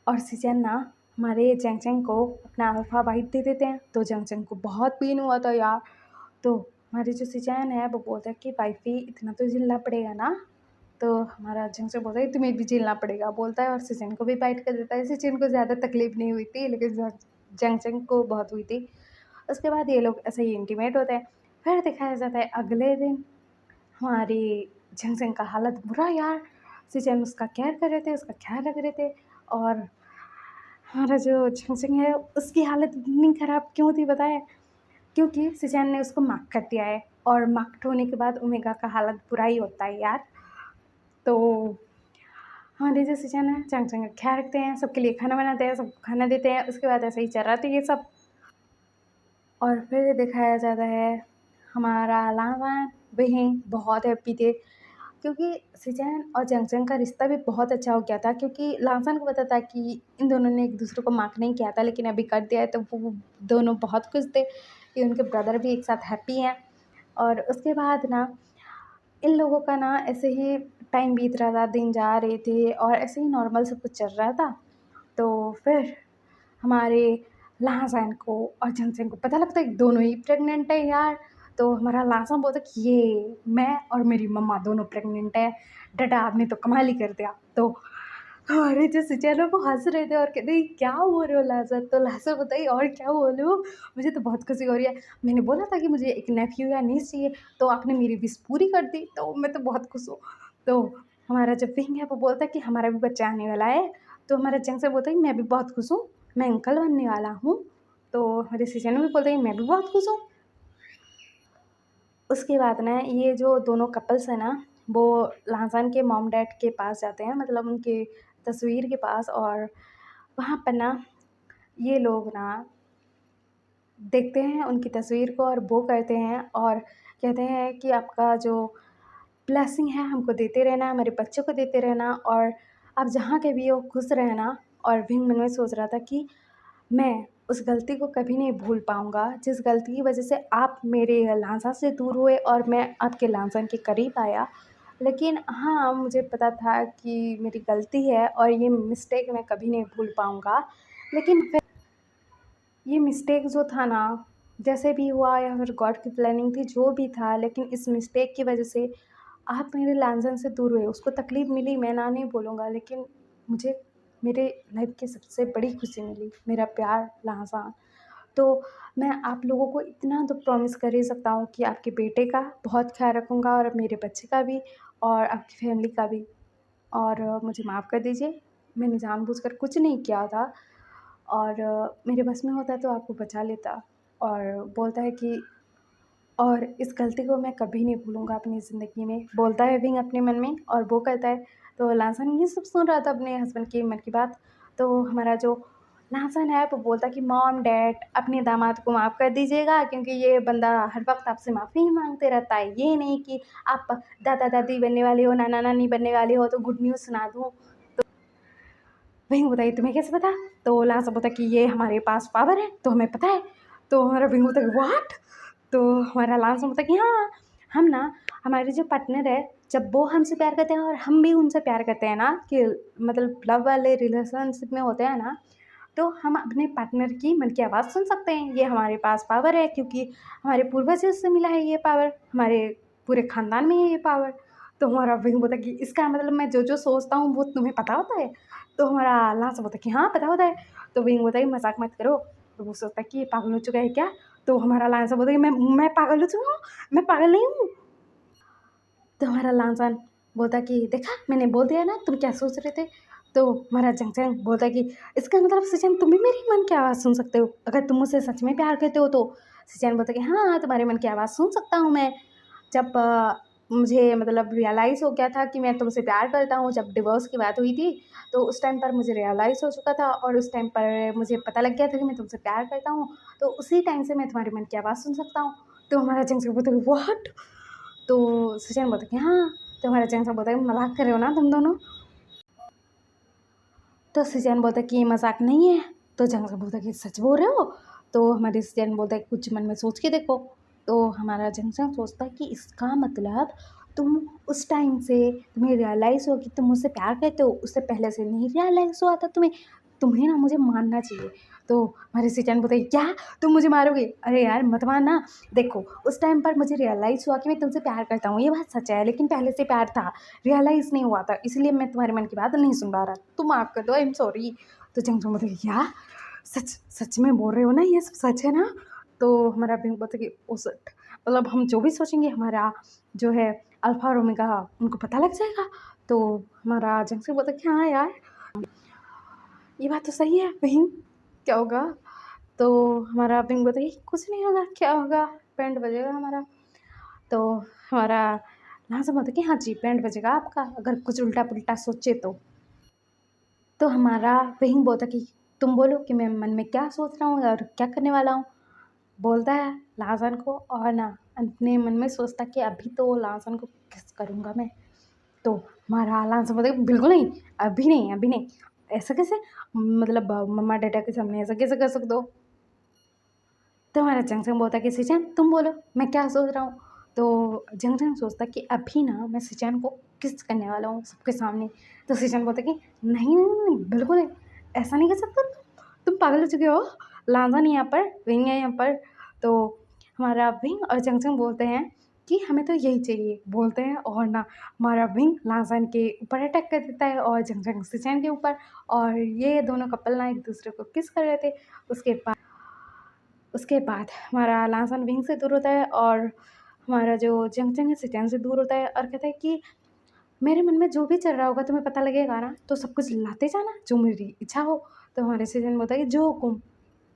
और सिचन ना हमारे जंग को अपना अल्फ़ा बाइट दे देते हैं, तो जंग को बहुत पेन हुआ था यार। तो हमारी जो सिचैन है वो बोलता है कि वाइफ़ी इतना तो झेलना पड़ेगा ना? तो हमारा जंक्शन बोलता है तुम्हें भी झेलना पड़ेगा बोलता है और सिचैन को भी बाइट कर देता है। सिचैन को ज़्यादा तकलीफ़ नहीं हुई थी लेकिन जंक्शन को बहुत हुई थी। उसके बाद ये लोग ऐसे ही इंटीमेट होते हैं। फिर दिखाया जाता है अगले दिन हमारी जंक्शन का हालत बुरा यार। सिचैन उसका केयर कर रहे थे, उसका ख़्याल रख रहे थे और हमारा जो जंक्शन है उसकी हालत इतनी ख़राब क्यों थी पता है? क्योंकि सिचैन ने उसको मार्क कर दिया है और मार्क्ड होने के बाद ओमेगा का हालत बुरा ही होता है यार। तो हमारे जो सिचैन है चंग-चंग का ख़्याल रखते हैं, सबके लिए खाना बनाते हैं, सबको खाना देते हैं, उसके बाद ऐसे ही चल रहा था ये सब। और फिर दिखाया जाता है हमारा लावान वहीं बहुत हैप्पी थे क्योंकि सिचैन और जंग का रिश्ता भी बहुत अच्छा हो गया था क्योंकि लासान को पता था कि इन दोनों ने एक दूसरे को मार्क नहीं किया था लेकिन अभी कर दिया है तो वो दोनों बहुत खुश थे कि उनके ब्रदर भी एक साथ हैप्पी हैं। और उसके बाद ना इन लोगों का ना ऐसे ही टाइम बीत रहा था, दिन जा रहे थे और ऐसे ही नॉर्मल सब कुछ चल रहा था। तो फिर हमारे लहाज़ैन को और जंगसेन को पता लगता है कि दोनों ही प्रेग्नेंट है यार। तो हमारा लहाज़ैन बोलता है कि ये मैं और मेरी मम्मा दोनों प्रेग्नेंट है। डैडा आपने तो कमाल ही कर दिया। तो हमारे जो सिचन है वो हँस रहे थे और कहते क्या बोल रहे हो लहज़त? तो लहज़त बताई और क्या बोलूँ? मुझे तो बहुत खुशी हो रही है। मैंने बोला था कि मुझे एक नेफ्यू या नीस चाहिए तो आपने मेरी विश पूरी कर दी तो मैं तो बहुत खुश हूँ। तो हमारा जो विंग है वो बोलता है कि हमारा भी बच्चा आने वाला है। तो हमारा जंग से बोलता है कि मैं भी बहुत खुश हूँ, मैं अंकल बनने वाला हूँ। तो हमारे सिचन भी बोलते हैं कि मैं भी बहुत खुश हूँ। उसके बाद ना ये जो दोनों कपल्स हैं ना, वो लहसुन के मॉम डैड के पास जाते हैं मतलब उनकी तस्वीर के पास और वहाँ पर ना ये लोग ना देखते हैं उनकी तस्वीर को और वो करते हैं और कहते हैं कि आपका जो ब्लेसिंग है हमको देते रहना, हमारे बच्चों को देते रहना और आप जहाँ के भी हो खुश रहना। और विंग मन में सोच रहा था कि मैं उस गलती को कभी नहीं भूल पाऊँगा, जिस गलती की वजह से आप मेरे लांसा से दूर हुए और मैं आपके लांसन के करीब आया। लेकिन हाँ, मुझे पता था कि मेरी गलती है और ये मिस्टेक मैं कभी नहीं भूल पाऊँगा। लेकिन फिर ये मिस्टेक जो था ना, जैसे भी हुआ या फिर गॉड की प्लानिंग थी, जो भी था, लेकिन इस मिस्टेक की वजह से आप मेरे लांछन से दूर हुए। उसको तकलीफ़ मिली, मैं ना नहीं बोलूँगा, लेकिन मुझे मेरे लाइफ़ की सबसे बड़ी खुशी मिली, मेरा प्यार लांछन। तो मैं आप लोगों को इतना तो प्रॉमिस कर ही सकता हूँ कि आपके बेटे का बहुत ख़्याल रखूँगा और मेरे बच्चे का भी और आपकी फ़ैमिली का भी। और मुझे माफ़ कर दीजिए, मैंने जानबूझकर कुछ नहीं किया था और मेरे बस में होता तो आपको बचा लेता। और बोलता है कि और इस गलती को मैं कभी नहीं भूलूँगा अपनी ज़िंदगी में। बोलता है विंग अपने मन में और वो करता है। तो लासन ये सब सुन रहा था अपने हस्बैंड की मन की बात। तो हमारा जो लासन है वो बोलता कि मॉम डैड अपने दामाद को माफ़ कर दीजिएगा, क्योंकि ये बंदा हर वक़्त आपसे माफ़ी ही माँगते रहता है। ये नहीं कि आप दादा-दादी बनने वाले हो, नाना-नानी बनने वाले हो तो गुड न्यूज़ सुना दूँ। विंग बताइए तुम्हें कैसे पता? तो लासन बोलता कि ये हमारे पास पावर है, तो हमें पता है। तो हमारा विंग बोलता है व्हाट? तो हमारा लास्ट में होता है कि हाँ, हम ना हमारे जो पार्टनर है, जब वो हमसे प्यार करते हैं और हम भी उनसे प्यार करते हैं ना, कि मतलब लव वाले रिलेशनशिप में होते हैं ना, तो हम अपने पार्टनर की मन की आवाज़ सुन सकते हैं। ये हमारे पास पावर है, क्योंकि हमारे पूर्वजों से मिला है ये पावर, हमारे पूरे ख़ानदान में है ये पावर। तो हमारा विंग बोलता है कि इसका मतलब मैं जो-जो सोचता हूँ वो तुम्हें पता होता है? तो हमारा लांस बोलता है कि हाँ, पता होता है। तो विंग बोलता है कि मज़ाक मत करो। तो वो सोचता है कि ये पागल हो चुका है क्या? तो हमारा लांसा बोलता है कि मैं पागल हो चुका हूँ? मैं पागल नहीं हूँ। तो हमारा लांसन बोलता है कि देखा मैंने बोल दिया ना, तुम क्या सोच रहे थे? तो हमारा जंगचैन बोलता है कि इसका मतलब सिचेन तुम भी मेरी मन की आवाज़ सुन सकते हो, अगर तुम मुझसे सच में प्यार करते हो तो। सिचेन बोलता है कि हाँ, तुम्हारे मन की आवाज़ सुन सकता हूँ मैं। जब मुझे मतलब रियलाइज़ हो गया था कि मैं तुमसे प्यार करता हूँ, जब डिवोर्स की बात हुई थी, तो उस टाइम पर मुझे रियलाइज़ हो चुका था और उस टाइम पर मुझे पता लग गया था कि मैं तुमसे प्यार करता हूँ, तो उसी टाइम से मैं तुम्हारे मन की आवाज़ सुन सकता हूँ। तो हमारा जंगचैन बोलता है व्हाट? तो सचिन बोलता है कि हाँ, तो हमारा जंगचैन बोलता है मज़ाक कर रहे हो ना तुम दोनों? तो सचिन बोलता है कि ये मज़ाक नहीं है। तो जंगचैन बोलता है कि सच बोल रहे हो? तो हमारे सचिन बोलता है कुछ मन में सोच के देखो। तो हमारा जंगचैन सोचता है कि इसका मतलब तुम उस टाइम से तुम्हें रियलाइज़ हुआ कि तुम मुझसे प्यार करते हो, उससे पहले से नहीं रियलाइज़ हुआ था तुम्हें? तुम्हें ना मुझे मानना चाहिए। तो हमारे सचिन बोलते हैं क्या? तुम मुझे मारोगे? अरे यार मत मारना। देखो उस टाइम पर मुझे रियलाइज़ हुआ कि मैं तुमसे प्यार करता हूँ, ये बात सच है, लेकिन पहले से प्यार था, रियलाइज़ नहीं हुआ था, इसलिए मैं तुम्हारे मन की बात नहीं सुन पा रहा। तुम माफ़ कर दो, आई एम सॉरी। तो जंगचैन बोलता है क्या? सच सच में बोल रहे हो ना, ये सब सच है ना? तो हमारा विंग बोलता है कि ओ शिट, मतलब हम जो भी सोचेंगे हमारा जो है अल्फ़ा और ओमेगा उनको पता लग जाएगा। तो हमारा जंगचैन बोलता है कि हाँ यार, ये बात तो सही है विंग, क्या होगा? तो हमारा विंग बोलता है कि कुछ नहीं होगा, क्या होगा? बैंड बजेगा हमारा। तो हमारा लांसा बोलता है कि हाँ जी, बैंड बजेगा आपका, अगर कुछ उल्टा-पुल्टा सोचे तो। तो हमारा विंग बोलता है कि तुम बोलो कि मैं मन में क्या सोच रहा हूँ और क्या करने वाला हूँ? बोलता है लाजन को और ना अपने मन में सोचता कि अभी तो लाजन को किस करूँगा मैं। तो हमारा लाजन बोलता है बिल्कुल नहीं, अभी नहीं, अभी नहीं। ऐसा कैसे? मतलब मम्मा डैडा के सामने ऐसा कैसे कर सकते हो? तो हमारा जंगचैन बोलता है कि सिचैन तुम बोलो, मैं क्या सोच रहा हूँ? तो जंगचैन सोचता कि अभी ना मैं सिचैन को किस करने वाला हूँ सबके सामने। तो सिचैन बोलता कि नहीं, नहीं, नहीं, बिल्कुल नहीं, ऐसा नहीं कर सकते तुम पागल हो चुके हो। लांजा नहीं यहाँ पर, विंग है यहाँ पर। तो हमारा विंग और जंगचैन बोलते हैं कि हमें तो यही चाहिए, बोलते हैं और ना हमारा विंग लांजान के ऊपर अटैक कर देता है और जंगचैन सिचैन के ऊपर, और ये दोनों कपल ना एक दूसरे को किस कर रहे थे। उसके बाद हमारा लांसन विंग से दूर होता है और हमारा जो जंगचैन है सिचैन से दूर होता है और कहता है कि मेरे मन में जो भी चल रहा होगा तुम्हें पता लगेगा ना, तो सब कुछ लाते जाना जो मेरी इच्छा हो। तो हमारे सिचैन बोलता है कि जो हुकुम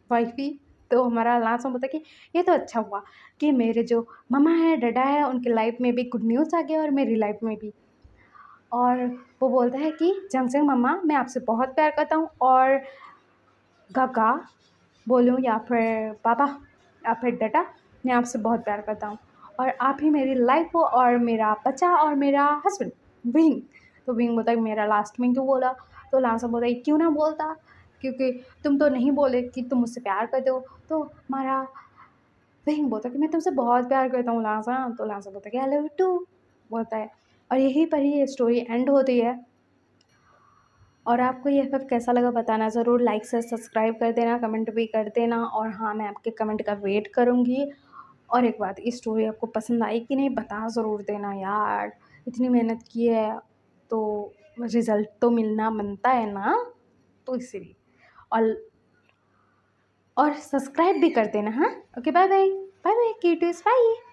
वाइफ़ी। तो हमारा लांसन बोलता है कि ये तो अच्छा हुआ कि मेरे जो मम्मा है, डैडा है, उनकी लाइफ़ में भी गुड न्यूज़ आ गया और मेरी लाइफ़ में भी। और वो बोलता है कि जंगचैन मम्मा मैं आपसे बहुत प्यार करता हूँ और गागा बोलूँ या फिर पापा या फिर डाटा, मैं आपसे बहुत प्यार करता हूँ और आप ही मेरी लाइफ हो और मेरा बच्चा और मेरा हस्बैंड विंग। तो विंग बोलता है मेरा लास्ट में क्यों बोला? तो लांसा बोलता है क्यों ना बोलता, क्योंकि तुम तो नहीं बोले कि तुम मुझसे प्यार करते हो। तो हमारा विंग बोलता है कि मैं तुमसे बहुत प्यार करता हूँ लांसा। तो लांसा बोलता है कि आई लव यू टू बोलता है। और यहीं पर ही ये स्टोरी एंड होती है। और आपको ये एफ़एफ कैसा लगा बताना ज़रूर, लाइक से सब्सक्राइब कर देना, कमेंट भी कर देना और हाँ, मैं आपके कमेंट का वेट करूँगी। और एक बात, ये स्टोरी आपको पसंद आई कि नहीं बता ज़रूर देना यार, इतनी मेहनत की है तो रिज़ल्ट तो मिलना बनता है ना, तो इसीलिए। और सब्सक्राइब भी कर देना। हाँ, okay, bye bye, bye bye cuties, bye.